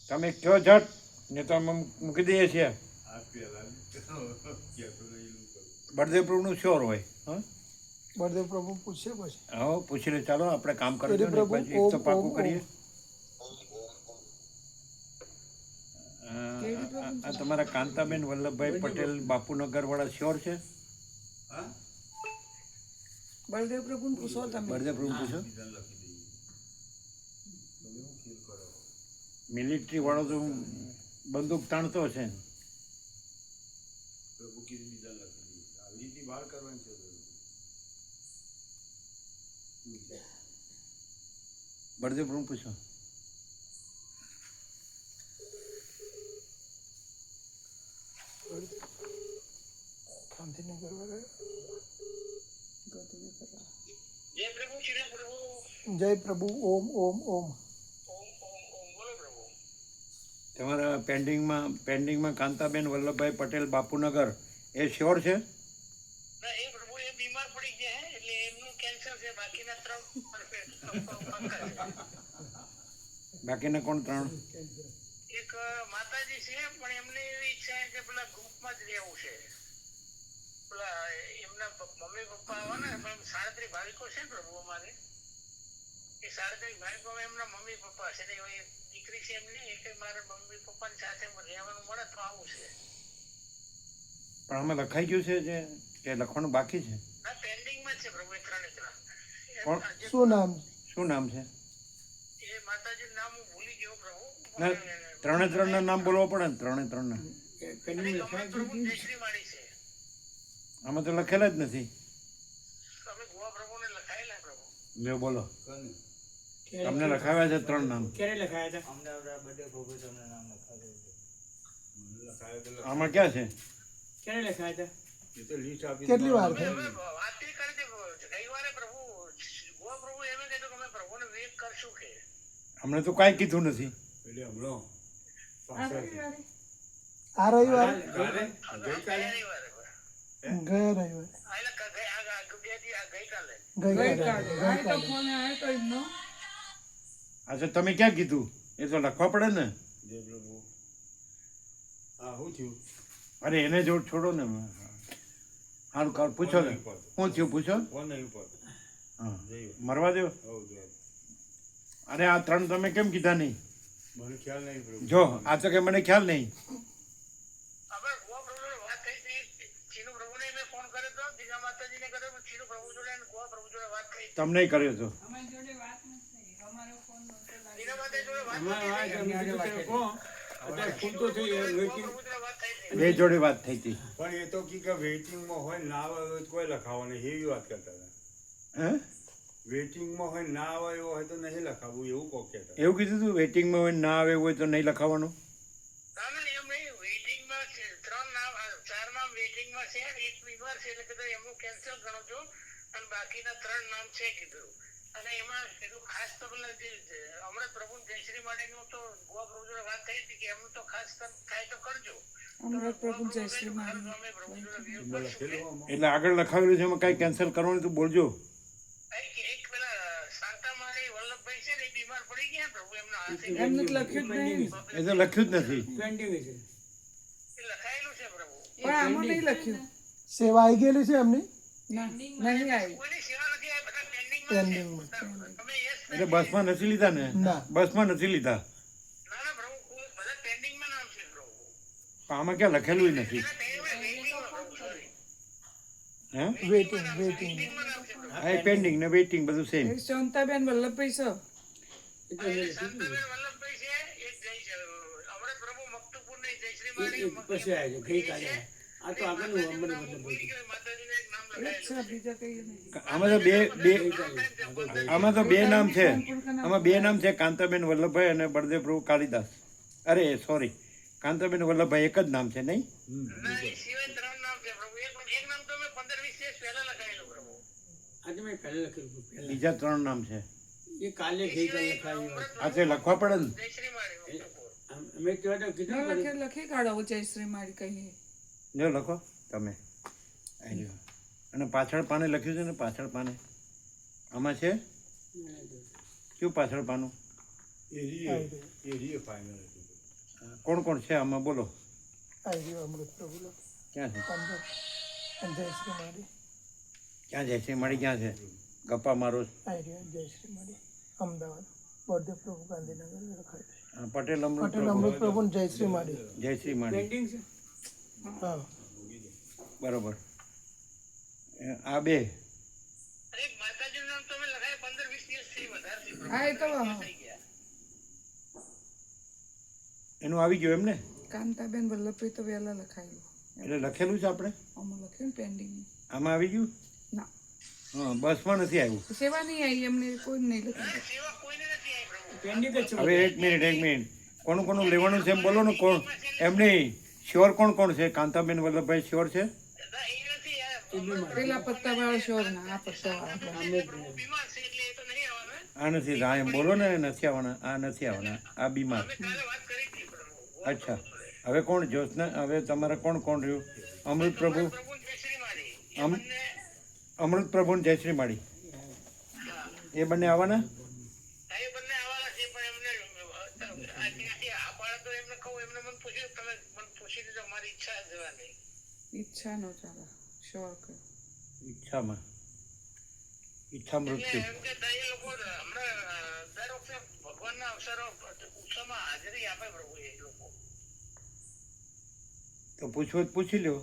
તમે કયો ઝટ ને તો અમે મૂકી દઈએ છીએ. આ પહેલા કહેતો રહેલું કરું. બળદેવ પ્રભુનું શ્યોર હોય. હા બળદેવ પ્રભુ પૂછશે પછી હા પૂછી લે. ચાલો આપણે કામ કરી બળદેવ પ્રભુ એક તો ઓમ, પાકું ઓમ, કરીએ. કેવી પ્રભુ? આ તમારા કાંતાબેન વલ્લભભાઈ પટેલ બાપુનગર વાળા શ્યોર છે? હા બળદેવ પ્રભુને પૂછો તમે. બળદેવ પ્રભુ પૂછો. બીજાને લખી દઈએ. તમે શું ફીલ કરો? મિલિટરી વાળો તો બંદૂક તાણતો છે. પ્રભુ કીધું બીજાને લખી દઈએ. આવી રીતે બહાર કરવાની છે પ્રભુ. બળદેવ પ્રભુ પૂછો. ગાંધીનગર વાળા. જય પ્રભુ શ્રી પ્રભુ. જય પ્રભુ. ઓમ ઓમ ઓમ. ઓમ ઓમ ઓમ. બોલો પ્રભુ. તમારા પેન્ડિંગમાં કાંતાબેન વલ્લભભાઈ પટેલ બાપુનગર એ શ્યોર છે? ના એ પ્રભુ એ બીમાર પડી ગયા હે એટલે એમનું કેન્સર છે. બાકીના 3 પરફેક્ટ. બાકીના કોણ 3? એક માતાજી છે પણ એમને એવી ઈચ્છા છે કે પેલા ગ્રુપમાં જ રહેવું છે. પેલા એમના મમ્મી પપ્પા આવે ને પણ 37 ભાવિકો છે ને પ્રભુ અમારે. એ 37 ભાવિકોમાં એમના મમ્મી પપ્પા છે ને એ દીકરી છે એમની એ કે મારા મમ્મી પપ્પાની સાથે રહેવાનું મળે તો આવું છે. પણ આમાં લખાઈ ગયું છે જે કે લખવાનું બાકી છે? ના પેન્ડિંગમાં જ છે પ્રભુ એ 3 કોણ? શું નામ? શું નામ છે? એ માતાજીનું નામ હું ભૂલી ગયો પ્રભુ. ના 3 ના નામ બોલવા પડે ને 3 ના. પેન્ડિંગ લખાય પ્રભુ જયશ્રી માળી છે. આમાં તો લખેલા જ નથી. તમે ગોવા પ્રભુને લખાયેલા પ્રભુ. લ્યો બોલો. કોને? તમને લખાવ્યા છે 3 નામ. ક્યારે લખાયા હતા? મને લખાયો તો આમાં ક્યાં છે? ક્યારે લખાયા હતા? એ તો લિસ્ટ આપી કેટલી વાર હવે થઈ? વાત એ કરી હતી ગઈવારે પ્રભુ ગોવા પ્રભુ એમ કીધું કે અમે પ્રભુને વેગ કરશું કે. અમને તો કાંઈ કીધું નથી. એટલે હમણાં આ રવિવારે? આ રવિવારે? ગઈકાલે? ગઈકાલે ગયા રવિવારે. ગઈકાલે ગઈકાલે. ગઈકાલે. આ તો ફોન આવ્યો તો એમનો. અચ્છા તમે ક્યાં કીધું? એ તો લખવા પડે ને. જય પ્રભુ. હા શું થયું? અરે એને જોડ છોડો ને. સારું કાલ પૂછો ને. શું થયું પૂછો. ફોન નહીં ઉપર. હા જય મરવા દો. હવ જો અરે આ 3 તમે કેમ કીધા નહીં? મને ખ્યાલ નહીં પ્રભુ. જો આ તો કે મને ખ્યાલ નહીં. હવે ગોવા પ્રભુ વાત થઈ હતી. ચીનુ પ્રભુને મેં ફોન કર્યો હતો બીજા માતાજીને કર્યો પણ ચીનુ પ્રભુ જોડે અને ગોવા પ્રભુ જોડે વાત થઈ. તમને કર્યો તો. અમારી જોડે વાત નથી. અમારો ફોન નહોતો લાગ્યો. બીજા માતાજી જોડે વાત હમણાં આ તમે કીધું કે કહો. અત્યારે ફૂલ તો થઈ ગયું. વેઇટિંગ. પ્રભુ જોડે વાત થઈ હતી. બે જોડે વાત થઈ હતી. પણ એ તો કે વેઇટિંગમાં હોય ના આવે તો કોઈ લખાવો નહીં એવી વાત કરતા હતા. હે વેઇટિંગમાં હોય ના આવે એવો હોય તો નહીં લખાવવું એવું કોક કહેતા. એવું કીધું તું વેઇટિંગમાં હોય ના આવે હોય તો નહીં લખાવાનું? ના ના એમ નહીં વેઇટિંગમાં છે 3 નામ 4 નામ વેઇટિંગમાં છે એક બીમાર છે એટલે કીધું એમનું કેન્સલ ગણો છો અને બાકીના 3 નામ છે કીધું. અને એમાં એટલું ખાસ તો પેલા જે હમણાં પ્રભુ જયશ્રી માટેનું તો ગોવા પ્રભુ જોડે વાત થઈ હતી કે એમનું તો ખાસ થાય તો કરજો. અમૃત પ્રભુ જયશ્રી માળી. અમે પ્રભુ જોડે વ્યૂ કરશું કે. એટલે આગળ લખાવેલું છે એમાં કાંઈ કેન્સલ કરવાનું તો બોલજો. એક પેલા શાંતામાળી વલ્લભભાઈ છે ને એ બીમાર પડી ગયા પ્રભુ એમના હાથે એમને તો લખ્યું જ નહીં. એ તો લખ્યું જ નથી. પેન્ડિંગ છે. એ લખાયેલું છે પ્રભુ. પણ આમાં નહીં લખ્યું. સેવા આવી ગયેલી છે એમની ના નહીં આવી. કોઈની સેવા નથી આ બધા પેન્ડિંગમાં પેન્ડિંગમાં. છે. તમે યસ એટલે બસમાં નથી લીધા ને? ના. બસમાં નથી લીધા. ના ના પ્રભુ બધા પેન્ડિંગમાં નામ છે પ્રભુ. પણ આમાં ક્યાં લખેલું નથી. પેલા વેઇટિંગમાં પ્રભુ સોરી હે વેઇટિંગ વેઇટિંગ વેઇટિંગમાં નામ છે પ્રભુ. આ પેન્ડિંગ ને વેઇટિંગ બધું સેમ. એ શાંતાબેન વલ્લભભાઈ છે. એટલે શાંતાબેન વલ્લભભાઈ છે એક જય છે અમૃત પ્રભુ મક્તુપુર ને જયશ્રી માળી પછી આવ્યો ગઈકાલે. આ તો આગળનું અમને નામ મતલબ ભૂલી ગયો માતાજીને એક નામ એક લખાયેલું છે બીજા કઈ નહીં. આમાં તો આમાં તો બે નામ છે. આમાં 2 નામ છે કાંતાબેન વલ્લભભાઈ અને બળદેવ પ્રભુ કાલિદાસ. અરે સોરી કાંતાબેન વલ્લભભાઈ એક જ નામ છે નહીં? ના એ સિવાય 3 નામ છે પ્રભુ એક નામ તો મેં 15-20 દિવસ પહેલા લખાયેલું પ્રભુ. આજે મેં પહેલા લખેલું હતું પહેલા. બીજા 3 નામ છે. એ કાલે ગઈકાલે લખાયું. આ તે લખવા પડે ને. જયશ્રી માળી મક્તુપુર. મેં કહેવા તો કીધું ને લખે લખી કાઢો જયશ્રી માળી કહીએ. જો લખો તમે. આ જો. અને પાછળ પાને લખ્યું છે ને પાછળ પાને આમાં છે કયું પાછળ પાનું? એ ફાઇનલ હતું. કોણ કોણ છે આમાં બોલો? આવી ગયો અમૃત પ્રભુ ક્યાં છે? પંદર જયશ્રી મારી ક્યાં જયશ્રી માળી ક્યાં છે? ગપ્પા મારો છો. આવી રહ્યો જયશ્રી મારી અમદાવાદ બળદેવ પ્રભુ ગાંધીનગર લખાયું છે. હા, પટેલ અમૃત પટેલ પ્રભુ. અમૃત પ્રભુ ને જયશ્રી મારી. જયશ્રી માળી પેન્ટિંગ છે હા બરોબર. આ બે હા એ તો એનું આવી ગયું એમ ને? કાંતાબેન વલ્લભભાઈ તો વહેલા લખાયેલું. એટલે લખેલું છે આપણે આમાં લખ્યું ને પેન્ડિંગ. આમાં આવી ગયું? ના, હા, બસમાં નથી આવ્યું. સેવા નહીં આવી એમને, કોઈ નહીં લખ્યું. પેન્ડિંગ જ છે હવે એક મિનિટ કોનું કોનું લેવાનું છે એમ બોલો ને. કોણ એમ નહીં, શ્યોર કોણ કોણ છે? કાંતાબેન વલ્લભભાઈ શ્યોર છે? પેલા પત્તાવાળા શોર ના, આ પત્તાવાળા. આ નથી, હા એમ બોલો ને. નથી આવવાના, આ નથી આવવાના, આ બીમાર. અચ્છા, હવે કોણ? જ્યોત્સના. હવે તમારે કોણ કોણ રહ્યું? અમૃત પ્રભુ, અમૃત પ્રભુ ને જયશ્રી માળી, એ બંને આવવાના? ઈચ્છા નો ચાલે, શોર કર. ઈચ્છામાં, ઈચ્છા મૃત્યુ. તો પૂછવું તો પૂછી લ્યો.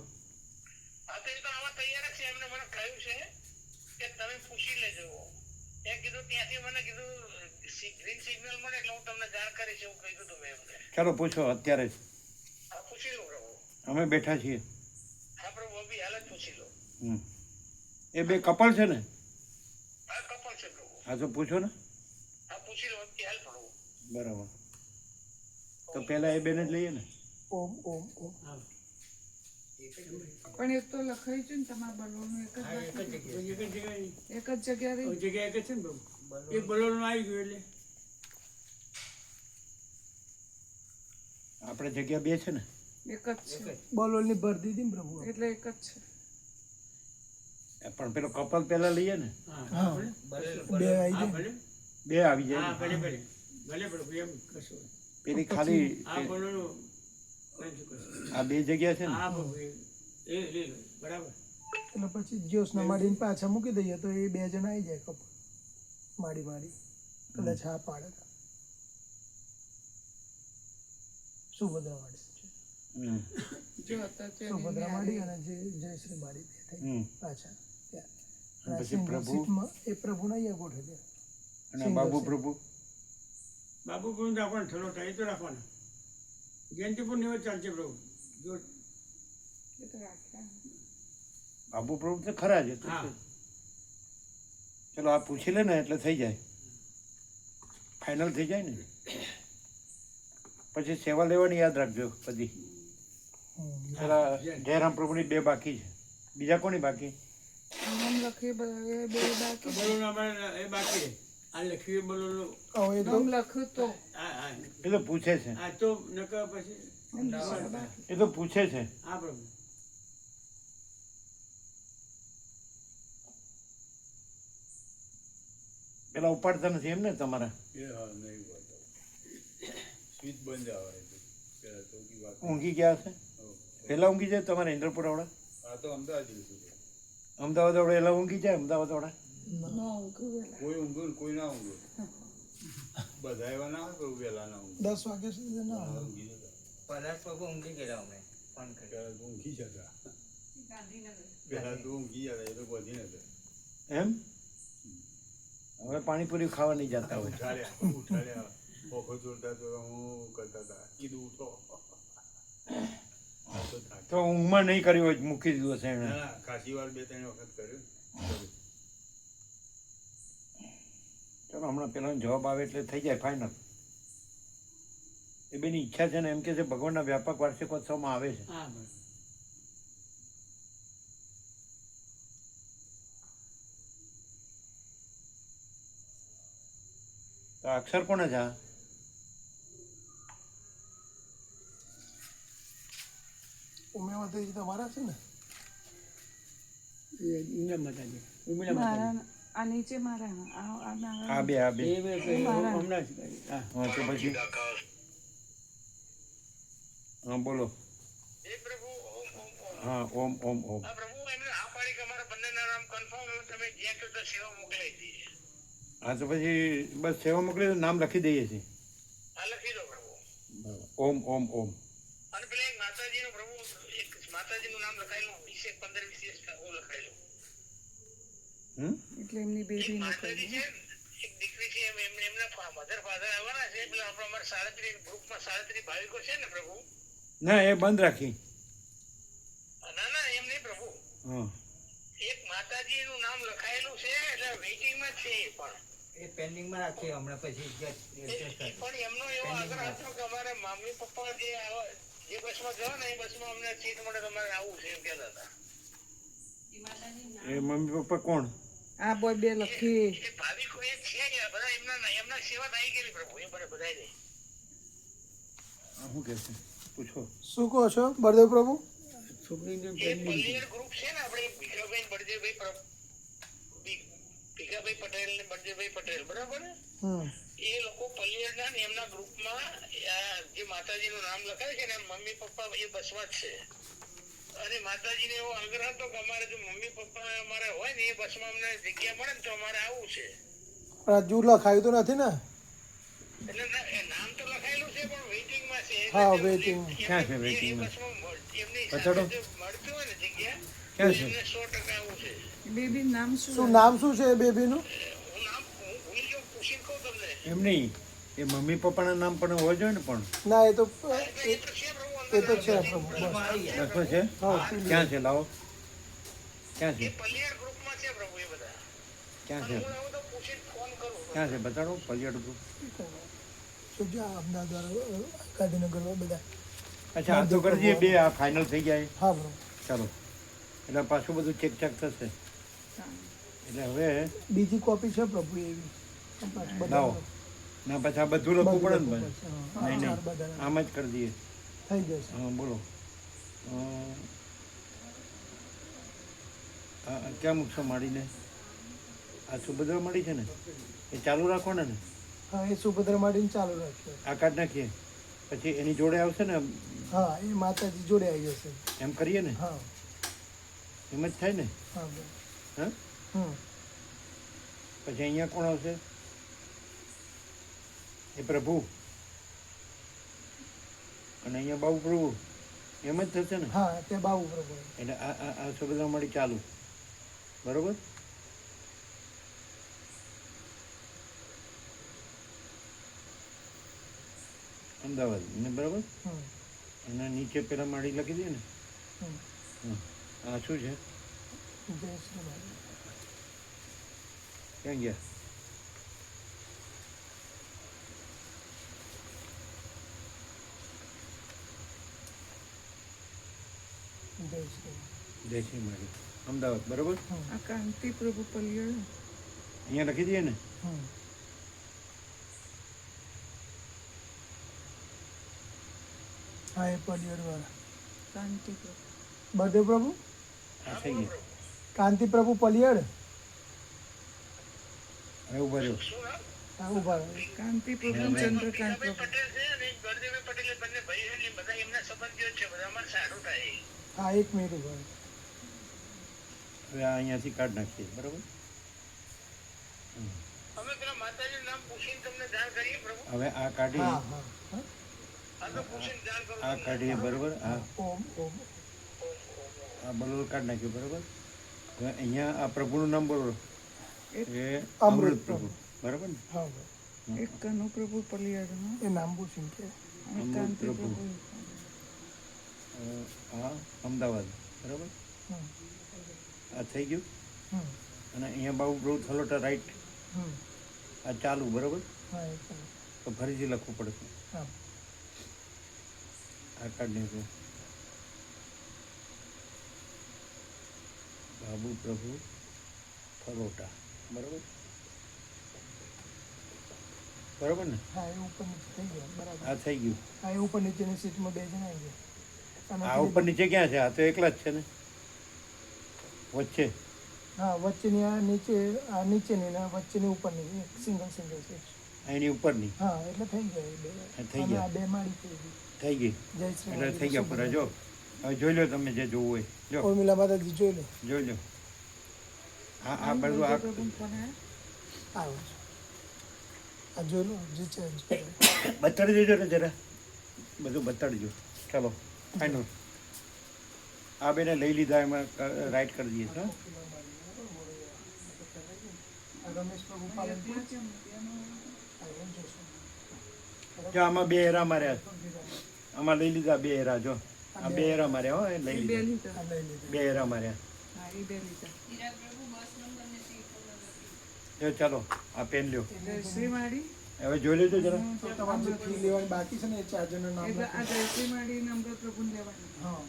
ચાલો પૂછો અત્યારે જ, અમે બેઠા છીએ. એ બે કપલ છે ને? હા તો પૂછો ને. બરાબર, તો પેલા એ બેને જ લઈએ ને. ઓમ ઓમ ઓમ. પણ એ તો લખાયું છે ને તમારા બલોનું એક જ જગ્યાએ એક જ જગ્યા રહી. જગ્યા એક જ છે ને પ્રભુ. એક બલોનું આવી ગયું એટલે આપણે જગ્યા બે છે ને? એક જ છે બોલોની ભર દીધી ને પ્રભુ. એટલે એક જ છે. પણ પેલો કપલ પેલા લઈએ ને. હા બે આવી હા જાય. ભલે બે આવી જાય હા ને. ભલે ભલે પ્રભુ એમ કશું પેલી ખાલી આ બલોનું કશું કશું આ બે જગ્યા છે ને. હા પ્રભુ એ લઈ લો બરાબર. એટલે પછી જ્યોત્સના માડીને પાછા મૂકી દઈએ તો એ બે જણ આવી જાય કપલ. માડી માડી કદાચ હા પાડે તો. સુભદ્રા માડી છે. હમ. જો હતા તે સુભદ્રા માડી અને જયશ્રી માડી બે થઈ હમ. પાછા ત્યાં. અને અને પછી સિંગલ પ્રભુ? સીટમાં એ પ્રભુને અહીંયા ગોઠવી દે. અને બાબુ પ્રભુ? બાબુ પ્રભુ રાખવાનો ઠલો થાય તો રાખવાનો. જયંતિપુર નિવેદ ચાલશે પ્રભુ. જો એ તો રાખ્યા. બાબુ પ્રભુ તો ખરા છે. હા ચલો આ પૂછી લે ને એટલે થઈ જાય, ફાઇનલ થઈ જાય ને. પછી સેવા લેવાની યાદ રાખજો બધી. પેલા જયરામ પ્રભુની બે બાકી છે. બીજા કોની બાકી? નામ લખી બે બાકી. બલોનું અમારે એ બાકી છે. આ લખ્યું બલોનું હવે એ તો નામ લખ્યું તો હા હા એ તો પૂછે છે, આ તો નકર પછી એ તો પૂછે છે. હા પ્રભુ. પેલા ઉપાડતા નથી એમ ને તમારા? એ હા નહીં બોલતો. સ્વિચ બંધ આવે છે. પેલા તો કી વાત. ઊંઘી ગયા છે પેલા? ઊંઘી જાય તમારા ઇન્દ્રપુર વાળા? આ તો અમદાવાદ જઈશું. અમદાવાદ વાળા એલા ઊંઘી જાય? અમદાવાદ વાળા નો ઊંઘું કોઈ ઊંઘું ને કોઈ ના ઊંઘું. બધા એવા ના હોય પણ વહેલા ના ઊંઘે. 10 વાગ્યા સુધી ના આવે. ઊંઘી જતા. પલાશ પ્રભુ ઊંઘી ગયેલા અમે ફોન કર્યો. પહેલા તો ઊંઘી જતા. પહેલા તો ઊંઘી જતા, એ તો બધી નતા. એમ? હવે પાણીપુરી ખાવા નહીં જતા હોય. ઉઠાડ્યા ઓખો ચોરતા તો હું કરતા હતા. કીધું ઉઠો. આ તો થાક. તો ઊંઘમાં નહીં કર્યું હોય, મૂકી દીધું હશે એણે. ના ના, ખાસી વાર 2-3 વખત કર્યું. ચલો હમણાં પેલા જવાબ આવે એટલે થઈ જાય ફાઇનલ. એ બેની ઈચ્છા છે ને, એમ કે છે ભગવાનના વ્યાપક વાર્ષિકોત્સવમાં આવે છે. હા બસ તો અક્ષર કોને છે આ? ઉમેમાં તો એ તમારા છે ને? એ ઇન્દ્ર માતાજી ઉમિલા મારા માતાજી આ નીચે મારા આ મારા આ બે એ બે હમણાં જ કરી. હા હા તો પછી હા બોલો. એ પ્રભુ ઓમ ઓમ ઓમ. હા ઓમ ઓમ ઓમ. આ પ્રભુ એમને આ પાડી કે અમારા બંનેના નામ કન્ફર્મ તમે જ્યાં કહો ત્યાં સેવા મોકલાઈ દઈએ. હા તો પછી બસ સેવા મોકલી દો, નામ લખી દઈએ છીએ. આ લખી દો પ્રભુ. બરાબર. ઓમ ઓમ ઓમ. અને પેલા એક માતાજીનું પ્રભુ એક માતાજીનું નામ લખાયેલું 15-20 હું લખાયેલું. એટલે એમની એક બેબીનું માતાજી કહ્યું. છે ને, એક દીકરી છે એમના મધર ફાધર આવવાના છે પેલા આપણે અમારા 37 ગ્રુપમાં 37 ભાવિકો છે ને પ્રભુ. ના એ બંધ રાખી. ના ના એમ નહીં પ્રભુ. હા એક માતાજીનું નામ લખાયેલું છે એટલે વેઇટિંગમાં જ છે એ પણ. એ પેન્ડિંગમાં રાખીએ હમણાં પછી એડજસ્ટ કરીએ. પણ એમનો એવો આગ્રહ હતો કે અમારે મમ્મી પપ્પા જે બસમાં ગયો ને એ બસમાં અમને સીટ મળે તમારે આવવું છે એમ કહેતા હતા. એ મમ્મી પપ્પા કોણ? આ બોય બે લખી. એ ભાવિકો એ છે કે બધા એમના સેવા થઈ ગયેલી પ્રભુ એ બધા ને. શું કહે છે પૂછો. શું કહો છો બળદેવ પ્રભુ? છોકરીને એ પલ્લીયર ગ્રુપ છે ને આપણે ભીખાભાઈ ભીખાભાઈ પટેલ ને બળદેવભાઈ પટેલ બરાબર ને? હમ એ લોકો પલ્લીયરના ને એમના ગ્રુપમાં જે માતાજીનું નામ લખાય છે ને મમ્મી પપ્પા એ બસમાં જ છે. અને માતાજીને એવો આગ્રહ હતો કે અમારે જો મમ્મી પપ્પા અમારે હોય ને એ બસમાં અમને જગ્યા મળે ને તો અમારે આવવું છે. પણ હજુ લખાયું તો નથી ને? એટલે એ નામ તો લખાયેલું છે પણ વેઇટિંગમાં છે. હા, waiting. ક્યાં છે waitingમાં? એમની બતાડો. સાથે જો મળતું હોય ને જગ્યા ક્યાં તો છે? એમને 100% આવવું છે. બેબી નામ શું? શું નામ શું છે એ બેબીનું? હું ભૂલી જાઉં પૂછીને કહું તમને. એમ નહીં, એ મમ્મી પપ્પાના નામ પણ હોવા જોઈએ ને પણ. ના એ તો એ તો છે પ્રભુ એ તો અંદર છે નામ. પ્રભુ બસ. બસમાં છે? ક્યાં છે લાવો. ક્યાં એ છે? પલ્લીયર ગ્રુપમાં છે પ્રભુ એ બધા. ક્યાં અને છે? હું આવું તો પૂછીને ફોન કરું. ક્યાં છે બતાડો. પલિયાડ ગ્રુપ. શું છે આ અમદાવાદ દ્વારા ગાંધીનગરમાં બધા? અચ્છા આ તો કરજે બે આ ફાઇનલ થઈ જાય. હા બરાબર. ચાલો એટલે પાછું બધું ચેક ચાક થશે. એટલે હવે બીજી કોપી છે પ્રભુ એવી પાછું બધા લાવો. ના પછી આ બધું લખવું પડે ને ભાઈ. હા, નહીં ચાર નહીં બધાના આમ જ કરી દઈએ. થઈ જશે. હા બોલો. ક્યાં મૂકશો માડીને? આ સુભદ્રા મળી છે ને એ ચાલુ રાખો ને. હા એ સુભદ્રા માડીને ચાલુ રાખ્યો. આ કાઢ નાખીએ પછી એની જોડે આવશે ને હા એ માતાજી જોડે આવી જશે. એમ કરીએ ને હા એમ જ થાય ને. હા બરાબર. હા હમ પછી અહીંયા કોણ આવશે? એ પ્રભુ અને અહીંયા બાબુ પ્રભુ એમ જ થશે ને. હા તે બાબુ પ્રભુ. એટલે આ સુભદ્રા મળી ચાલુ બરોબર. અમદાવાદ ને બરાબર. હમ અને નીચે પેલા માળી લખી દઈએ ને. હમ આ શું છે? જય શ્રી રામ. ક્યાં ગયા? જય શ્રી રામ. જયશ્રી માળી અમદાવાદ બરોબર. આ કાંતિ પ્રભુ પલિયડ. અહીંયા લખી દઈએ ને. હમ હા એ પલિયડ વાળા કાંતિ પ્રભુ. બળદેવ પ્રભુ આ થઈ ગયા. કાંતિ પ્રભુ પલિયડ. હવે ઉભા રહ્યો. શું નામ? હા ઉભા રહો. કાંતિ પ્રભુ ચંદ્રકાંત ભીખાભાઈ પ્રભુ. પટેલ છે અને બળદેવભાઈ પટેલ એ બંને ભાઈ છે ને એ બધા એમના સંબંધીઓ જ છે બધા અમારે સારું થાય. હા એક મિનિટ ઉભા રહો. હવે આ અહીંયાથી કાઢ નાખીએ બરોબર. અમે પેલા માતાજીનું નામ પૂછીને તમને જાણ કરીએ પ્રભુ. હવે આ કાઢીએ. હા હા હા. આ તો પૂછીને જાણ કરું આ તમને. કાઢીએ બરોબર. આ ઓમ ઓમ આ બરોબર કાઢ નાખ્યું બરોબર. હવે અહીંયા આ પ્રભુનું નામ બોલો. એ અમૃત પ્રભુ બરાબર ને. હા બરાબર. એક કનુ પ્રભુ પલિયડ. હા એ નામ પૂછીને કે અને અમૃત કાંતિ પ્રભુ. પ્રભુ. આ અમદાવાદ બરાબર. હમ આ થઈ ગયું. હમ અને અહીંયા બાબુ પ્રભુ થલોટા રાઈટ. હમ આ ચાલુ બરોબર. હા એ ચાલો. તો ફરીથી લખવું પડશે. હા આ કાઢ નાખ્યું. બાબુ પ્રભુ થલોટા બરોબર. બરોબર ને. હા એ ઉપર નીચે થઈ ગયા બરાબર. આ થઈ ગયું. હા એ ઉપર નીચેની સીટમાં બે જણા આવી ગયા. અને આ ઉપર નીચે ક્યાં છે? આ તો એકલા જ છે ને વચ્ચે. હા વચ્ચેની આ નીચેની ને વચ્ચેની ઉપરની સિંગલ સીટ. એની ઉપરની હા એટલે થઈ ગયા એ બે. હા, થઈ અને ગયા. આ બે માળી થઈ ગઈ. થઈ ગઈ જય શ્રી એટલે થઈ ગયા પૂરા. જો હવે જોઈ લો તમે જે જોવું હોય. જો ઉર્મિલા માતાજી જોઈ લો. જોઈ લો. આ બધું આ પ્રભુને ફોન આવ્યો? આવો છો. આ જોઈ લો જે ચેન્જ કરે. બતાડી દેજો ને જરા, બધું બતાડજો. ચાલો ફાઇનલ. આ બેને લઈ લીધા, એમાં રાઈટ કરી દઈએ. હા, રમેશ પ્રભુ પાલનપુર. જો આમાં 2 એરા માર્યા, આમાં લઈ લીધા 2 એરા. જો આ 2 એરા માર્યા. હો, એ લઈ એ 2 લીધા. લીધા. આ લઈ લીધું. 2 એરા માર્યા. હા, એ 2 લીધા. જો ચાલો આ પેન લ્યો. જયશ્રી માળી. હવે જોઈ લેજો જરા. તો તમારે જે ફી લેવાની બાકી છે ને એ 4 જણનું નામ એટલે આ લખી. જયશ્રી માળી ને અમૃત પ્રભુને લેવાની. હા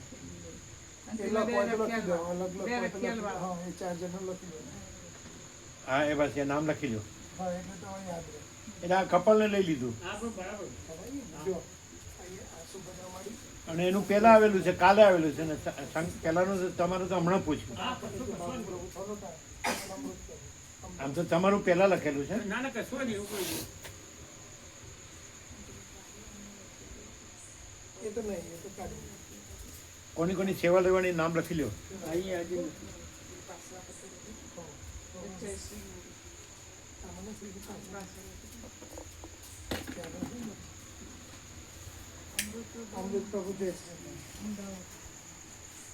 અને એ પેલા લખો બે તો લખી દો. રખિયાલ અલગ બે લખો તો લખી દો. રખિયાલ હા એ 4 જણનું લખી દો. હા, એ બસ એ નામ લખી લો. હા એટલે તમારે યાદ રહે. એટલે આ કપલને લઈ લીધું. હા પણ બરાબર. જો અહીંયા આ સુભદ્રા માળી. અને એનું પહેલા આવેલું છે, કાલે આવેલું છે ને પહેલાનું તો તમારું તો હમણાં પૂછ્યું. હા પણ શું પ્રભુ થોડો ટાઈમ. અમૃત પ્રભુ. આમ તો તમારું પહેલા લખેલું છે. ના ના કશું નહીં એવું કોઈ નહીં. એ તો નહીં, એ તો કાઢી. કોની કોની સેવા લેવાની નામ લખી લો. અહીંયા આજે નથી. જયશ્રી માળી. આમાં નથી લીધું. અમૃત પ્રભુ જય શ્રી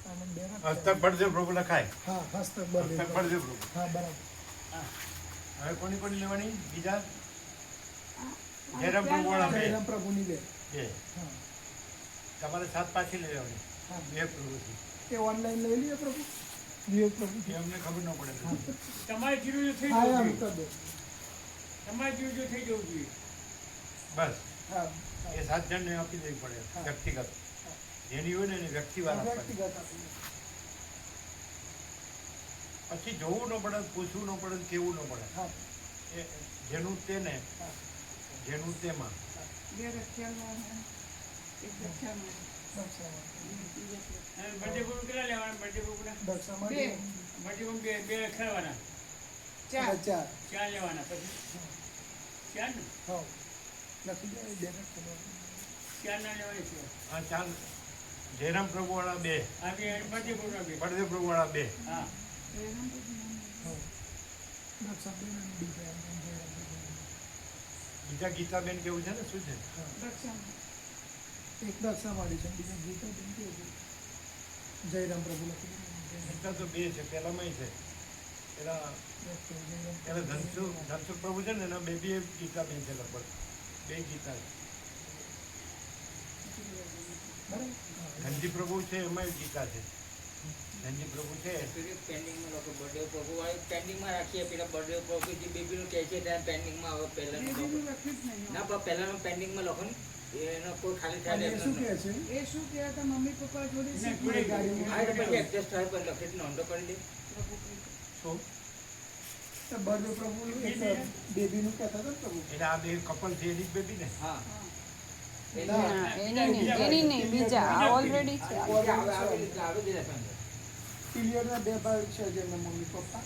આનંદ બેરા. હસ્તક બળદેવ પ્રભુ લખાય. હા હસ્તક બદલી. હસ્તક બળદેવ પ્રભુ. હા બરાબર. હવે કોની કોની લેવાની બીજા? જયરામ પ્રભુ વાળા 2. જયરામ પ્રભુની બે. હા તમારે 7 પાછી લઈ લેવાની. હા 2 પ્રભુથી. એ ઓનલાઈન લઈ લઈએ પ્રભુ. વિવેક પ્રભુ. એ અમને ખબર ન પડે. તમારે જીરું જો થઈ હા જવું એમ જોઈએ. કરી દો. તમારે જીરું જો થઈ જવું જોઈએ. બસ હા એ 7 જણને આપી દેવી પડે વ્યક્તિગત. જેની હોય ને એને વ્યક્તિવાર આપવાની. વ્યક્તિગત આપી દો. પછી જોવું ન પડે, પૂછવું ન પડે, કેવું ન પડે. હા એ જેનું તેને, જેનું તેમાં. 2 રખિયાલ વાળા, 1 રખિયાલ વાળા. દક્ષામાં. અને બર્થડે ગ્રુપ કેટલા લેવાના? બર્થડે ગ્રુપના દક્ષામાં 2. બર્થડે ગ્રુપ બે ખેલવાના. 4. 4. 4 લેવાના. પછી 4 ને હા લખી દો. 2 લખી 4 ના લેવાની છે. હા, ચાલ. જયરામ પ્રભુ વાળા 2, આ બે બર્થડે ગ્રુપના બે. બળદેવ પ્રભુ વાળા 2. હા જયરામ પ્રભુનું નામ. દો. દક્ષા બેન અને બીજા એમ જયરામ પ્રભુ. બીજા ગીતાબેન કેવું છે ને, શું છે? દક્ષામાં. એક દક્ષા માળી છે બીજા ગીતા બેન કેવું છે? જયરામ પ્રભુ લખી દો. ગીતા તો 2 છે, પહેલામાંય છે. પેલા ધનસુખ પ્રભુ છે ને એના બેબી ગીતાબેન છે લગભગ. 2 ગીતા છે. બરાબર. ધનજી પ્રભુ છે એમાંય ગીતા છે. ધનજી પ્રભુ છે. પેન્ડિંગમાં લખો બર્થડે પ્રભુ વાળી પેન્ડિંગમાં રાખીએ પેલા બર્થડે પ્રભુ જે બેબીનું કહે છે ત્યાં પેન્ડિંગમાં હવે પહેલાનું બેબીનું લખો. લખ્યું જ નહીં. ના પણ પહેલાનું પેન્ડિંગમાં લખો ને એનો કોઈ ખાલી અને થાય એ શું કહે છે? એ શું કહેતા હતા મમ્મી પપ્પા જોડે ના, શીખી જોડે ગાડીમાં. હા એટલે પછી એડજસ્ટ થાય પણ લખે નોંધો કરી દે. પ્રભુ કહે. શું? તો બર્થડે પ્રભુ એક બેબીનું કહેતા હતા ને પ્રભુ. એટલે આ 2 કપલ છે એની જ બેબી ને. હા ના, એની નહીં બીજા ઓલરેડી છે આવે જ અંદર. પિલિયડના 2 ભાઈ છે જેમના મમ્મી પપ્પા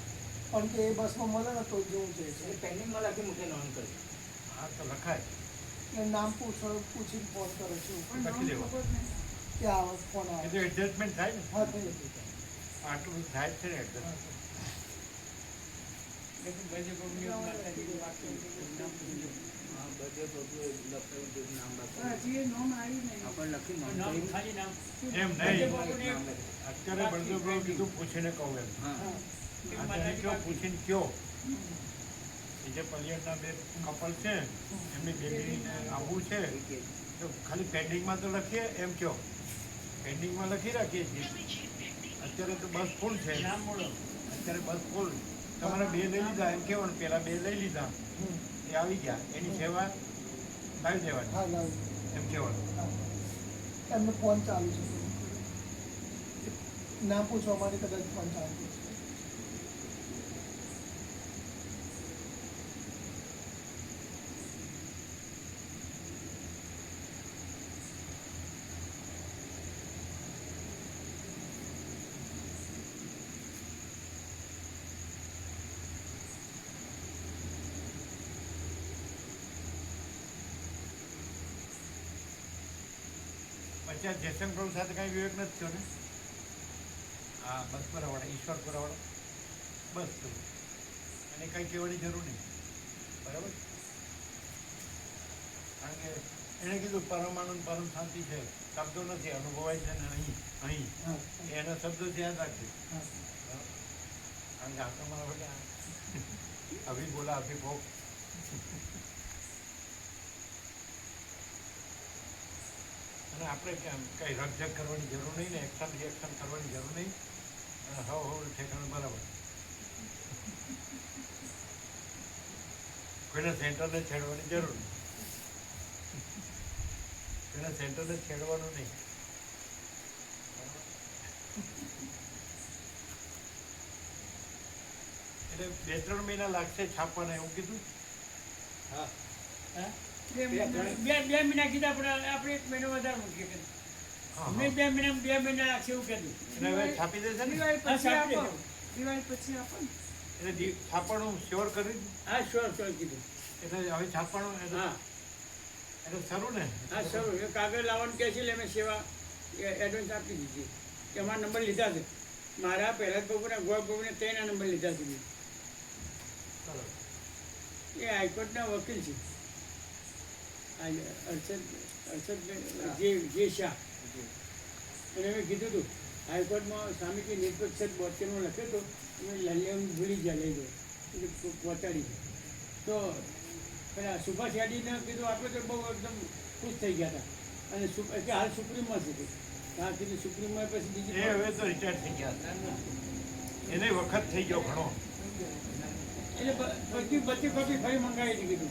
પણ કે એ બસમાં મળે ને તો જેવું છે એટલે પેન્ડિંગમાં લખી મૂકે નોંધ કરી. હા તો લખાય. એટલે નામ પૂછીને ફોન કરે છે પણ નામ લખી દેવા. ખબર નહીં. કે આવે ફોન એ આવે. તો એડજસ્ટમેન્ટ થાય ને. હા થઈ ગયું. આટલું બધું થાય જ છે ને એડજસ્ટ. એટલે બર્થડે ગ્રુપની માતાજી વાક્ય નામ પૂછજો. હા બર્થડે પ્રભુ લખાયું તે નામ પણ લખાયું. હજી એ નોમ આવી નહીં. આપણે લખી નોંધ નામ કરી. ખાલી નામ. એમ બર્થડે નહીં. પ્રભુને નામ લખી. અત્યારે બળદેવ પ્રભુ કીધું પૂછીને કહું એમ. હા અત્યારે કયો પૂછીને કયો. એ જે પલિયડના 2 કપલ છે એમની બેબીને આવવું છે તો ખાલી પેન્ડિંગમાં તો લખીએ એમ કયો. પેન્ડિંગમાં લખી રાખીએ છીએ. અત્યારે તો બસ ફૂલ છે. નામ બોલો. અત્યારે બસ ફૂલ. તમારે 2 લઈ લીધા એમ કહેવાનું. પહેલા 2 લઈ લીધા એ આવી ગયા એની સેવા લાવી દેવાની હા લાવ. એમ કહેવાનું. એમને ફોન ચાલુ છે. નામ પૂછવા માટે કદાચ ફોન ચાલુ છે. ત્યાં જયશંકર સાથે કાંઈ વિવેક નથી થયો ને? હા બસ બરાબર, ઈશ્વર બરાબર, બસ થયું. અને કાંઈ કહેવાની જરૂર નહીં, બરાબર. કારણ કે એણે કીધું પરમાનંદ પરમ શાંતિ છે, શબ્દો નથી, અનુભવાય છે ને અહીં એના શબ્દો ધ્યાન રાખજો. કારણ કે આ તો મારા બધા અભી બોલા અભી ભોગ. અને આપણે કંઈ રકઝક કરવાની જરૂર નહીં ને એક્શન રિએક્શન કરવાની જરૂર નહીં. અને હવ ઠેકાણું બરાબર. કોઈના સેન્ટરને છેડવાની જરૂર નહીં, કોઈના સેન્ટરને છેડવાનું નહીં. એટલે 2-3 મહિના લાગશે છાપવાના એવું કીધું. હા બે મહિના કીધા પણ આપણે 1 મહિનો વધારે મૂકીએ કે અમે 2 મહિના લાગશે એવું કીધું. એટલે હવે છાપી દેશે ને? દિવાળી પછી આપો, દિવાળી પછી આપો ને. એટલે છાપવાનું શ્યોર કરી. હા શ્યોર કીધું. એટલે હવે છાપવાનું હા એટલે શરૂ ને? હા સર એ કાગળ લાવવાનું કહે છે એટલે અમે સેવા એડવાન્સ આપી દીધી કે અમારા નંબર લીધા છે. મારા પહેલા બાબુના ગોળ બાબુને 3 નંબર લીધા છે. એ હાઈકોર્ટના વકીલ છે અરશદ જે શાહ. અને મેં કીધું હતું હાઈકોર્ટમાં સ્વામીજી નિરપેક્ષ 72 લખ્યો હતો, અમે લલ્લે ભૂલી ગયા લઈ ગયો એટલે પહોંચાડી ગયો. તો પેલા સુભાષ યાદીને કીધું આપણે તો બહુ એકદમ ખુશ થઈ ગયા હતા. અને કે હાલ સુપ્રીમમાં છે તે હા કીધું સુપ્રીમમાં પછી બીજી હવે તો રિટાયર થઈ ગયા, એને વખત થઈ ગયો ઘણો. એટલે બધી કોપી ફરી મંગાવી હતી કીધું.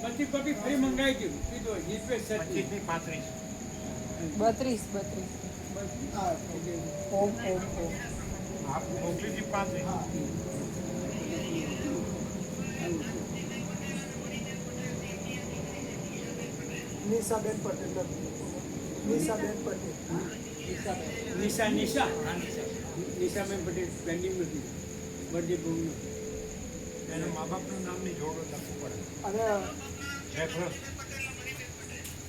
બધી કોપી ફરી મંગાવી હતી કીધું નિરપેક્ષ 25 થી 35 32 ઓમ આપ મોકલી હતી 35. નિશાબેન પટેલ નિશાબેન પટેલ નિશાબેન પટેલ પેન્ડિંગ નથી બર્થડે પ્રોગ્રામ. એના મા બાપનું નામ ની જોડો લખવું પડે. અને રેફરન્સ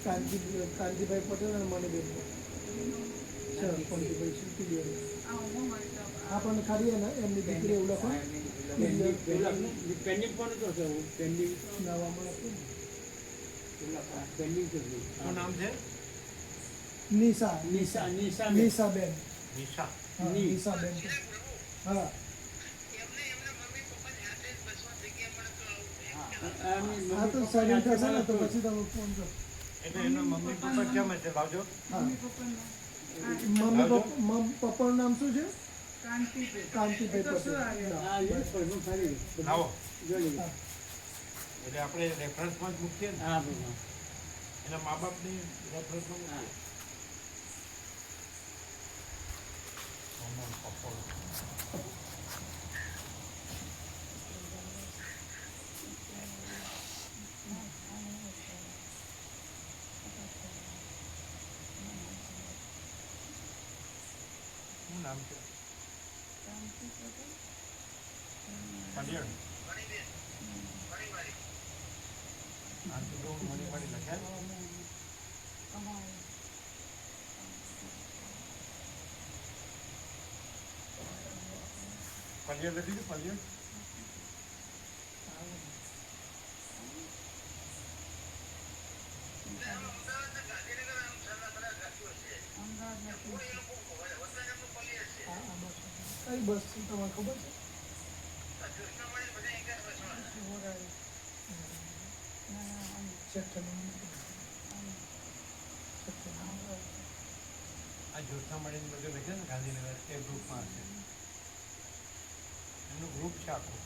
કાંતિભાઈ પટેલ અને મણિબેન કાંતિભાઈ સુખી હા પણ ખાલી એમની દીકરી એવું લખો પેન્ડિંગ કોણ તો છે પેન્ડિંગ નવામાં લખ્યું પેન્ડિંગ છે. શું નામ છે? નિશાબેન નિશા. હા નિશાબેન હા હા તો સર્વિસ થશે ને તો પછી તમે ફોન કરો. એટલે એના મમ્મી પપ્પા કેમ છે? લાવજો. મમ્મી પપ્પાનું નામ શું છે? કાંતિભાઈ. કાંતિભાઈ તો શું પટેલ. આવ્યા? લાવો. એટલે આપણે રેફરન્સમાં જ મૂકીએ ને. હા એના મા બાપની રેફરન્સમાં મૂકીએ. શું નામ છે? કલ્યાણ. મણિવાડી લખ્યા. પલ્યર લખી દઉં પલ્યર. કઈ બસ છે તમારે ખબર છે? આ જ્યોત્સના મળીને બધું લખે ને ગાંધીનગર એ ગ્રુપમાં હશે. એનું ગ્રુપ છે આખું.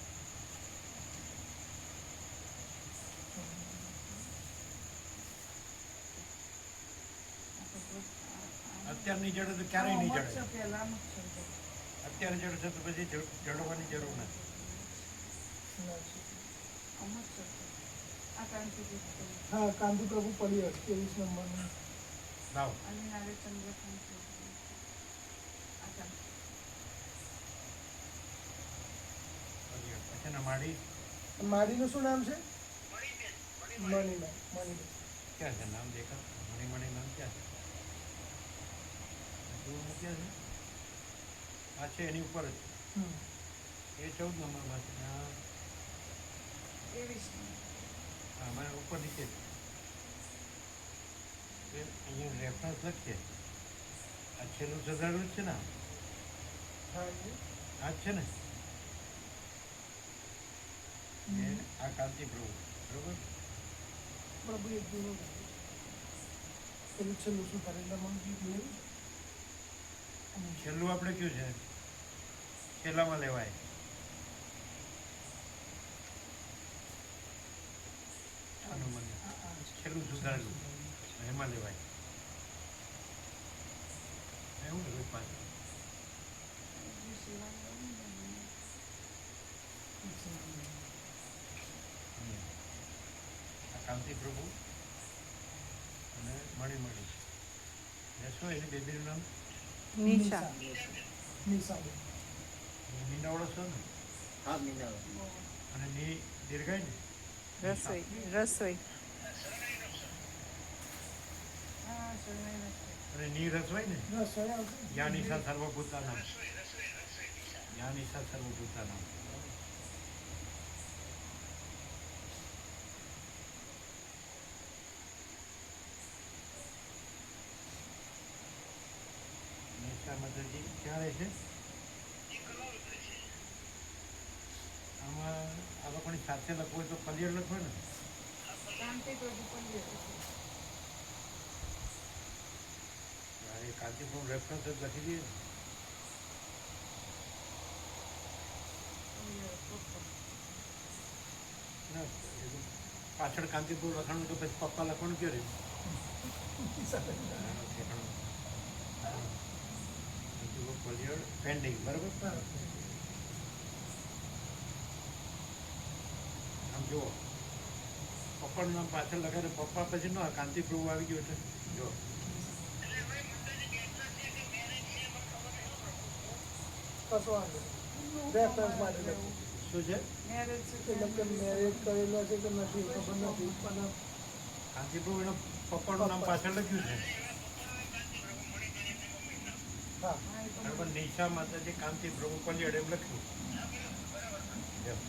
અત્યારની જડે તો ક્યારેય નહીં જડે. અત્યારે જડે છે તો પછી જડવાની જરૂર નથી. હા કાંતિ પ્રભુ પડિયર 23 નંબરનું. લાવો. પછી એના માડી માડીનું શું નામ છે? મણીબેન. ક્યાં છે? નામ દેખા. મણી નામ ક્યાં છે? એવું મૂક્યા છે આ છે એની ઉપર જ હમ. એ 14 નંબરમાં છે આ હા મારે ઉપર નીચે છે અહીંયા રેફરન્સ લખીએ આ છેલ્લું સધારેલું જ છે ને હા આ જ છે ને એ આ કાંતિ પ્રભુ બરોબર પ્રભુ એક જૂનું પેલું છેલ્લું શું કરે એટલે મને કીધું એવું છેલ્લું આપણે કયું છે છેલ્લામાં લેવાય આનું મને છેલ્લું સુધારેલું એમાં લેવાય એવું ને રોજ પાછું આ કાંતિ પ્રભુ અને મણિમણી શું એની બેબીનું નામ નિશા નિશા મીનાવાળો છો ને હા મીના અને ની દીર્ઘાય ને રસોઈ રસોઈ અને ની રસવાય ને રસોઈ આવશે યાનિશા સર્વભૂતાનામ યાનિશા સર્વભૂતાનામ નિશા માતાજી ક્યાં રહે છે આમાં આ લોકોની સાથે લખવું હોય તો પલિયર લખો ને કાંતિપુર રેફરન્સ જ લખી દઈએ ના પાછળ કાંતિપુર લખાણું તો પછી પપ્પા લખવાનું ક્યાં રહ્યું પલિયર પેન્ડિંગ બરાબર આમ જુઓ પપ્પાનું નામ પાછળ લખાય પપ્પા પછી નો કાંતિ પ્રભુ આવી ગયો એટલે જો કશો વાંધો રેફરન્સ માટે લખું શું છે એટલે કે મેરેજ કરેલા છે કે નથી ખબર નથી પણ કાંતિ પ્રભુ એના પપ્પાનું નામ પાછળ લખ્યું છે હા બરાબર નિશા માતાજી કાંતિ પ્રભુ પલિયડ એમ લખ્યું એમ.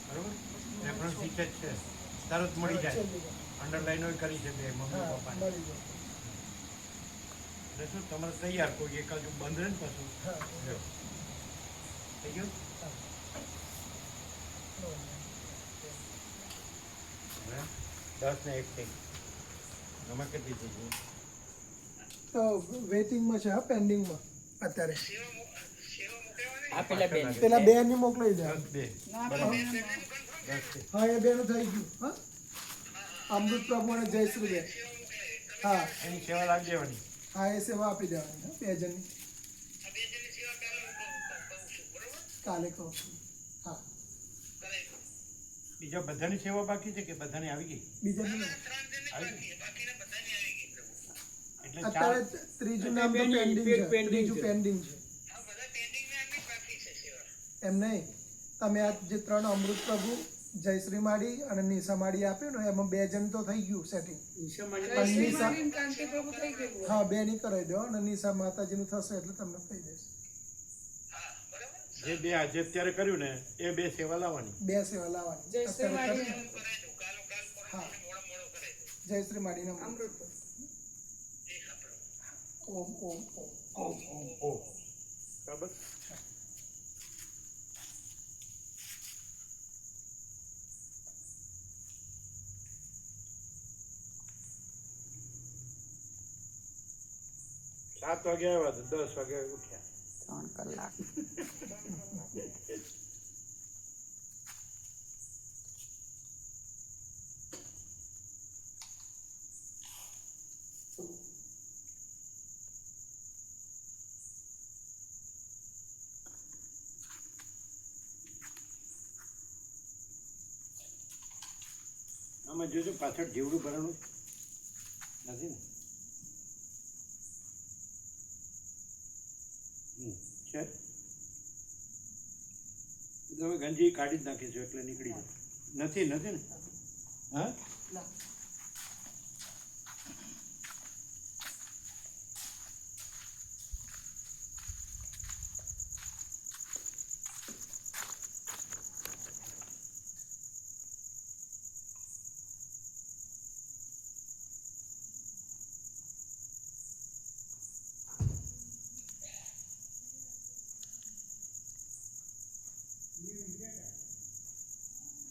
બરાબર રેફરન્સ નીચે જ છે તરત મળી જાય અંડરલાઈનો કરી છે બે મમ્મી હા પપ્પાને મળી જાય એટલે શું તમારે તૈયાર કોઈ એક હજુ બંધ રહે ને પાછું હા લ્યો. થઈ ગયું હવે 10 ને 1 થઈ આમાં કેટલી થઈ ગઈ તો વેઇટિંગમાં છે હા પેન્ડિંગમાં અત્યારે આ પેલા બેન પેલા બે ની મોકલાઈ દે 10 2 બરાબર 10 છે હા એ બેનું થઈ ગયું હા અમૃત પ્રભુ અને જયશ્રી બેન હા એની સેવા લાગી દેવાની હા એ સેવા આપી દેવાની હા બે જણની કાલે કહું છું હા બીજા બધાની સેવા બાકી છે કે બધાની આવી ગઈ બીજાની નહીં. આવી ગઈ એટલે અત્યારે ત્રીજું નામ તો પેન્ડિંગ છે ત્રીજું પેન્ડિંગ છે એમ નહીં તમે આ જે 3 અમૃત પ્રભુ જયશ્રી માળી અને નિશા માળી આપ્યું ને એમાં 2 જણ તો થઈ ગયું સેટિંગ હા બે ની કરાવી દો અને નિશા માતાજીનું થશે એટલે તમને થઈ જશે જે બે આજે અત્યારે કર્યું ને એ બે સેવા લાવવાની 2 સેવા લાવવાની અત્યારે હા જયશ્રી માળીને અમૃત ઓમ ઓમ ઓમ ઓમ ઓ બરાબર સાત વાગે આવ્યા તો 10 વાગે ઉઠ્યા 3 કલાક આમાં જોજો પાછળ જેવડું ભરવાનું નથી ને છે તમે ગંજી કાઢી જ નાખીશું એટલે નીકળી જાય નથી ને હા એ રીતે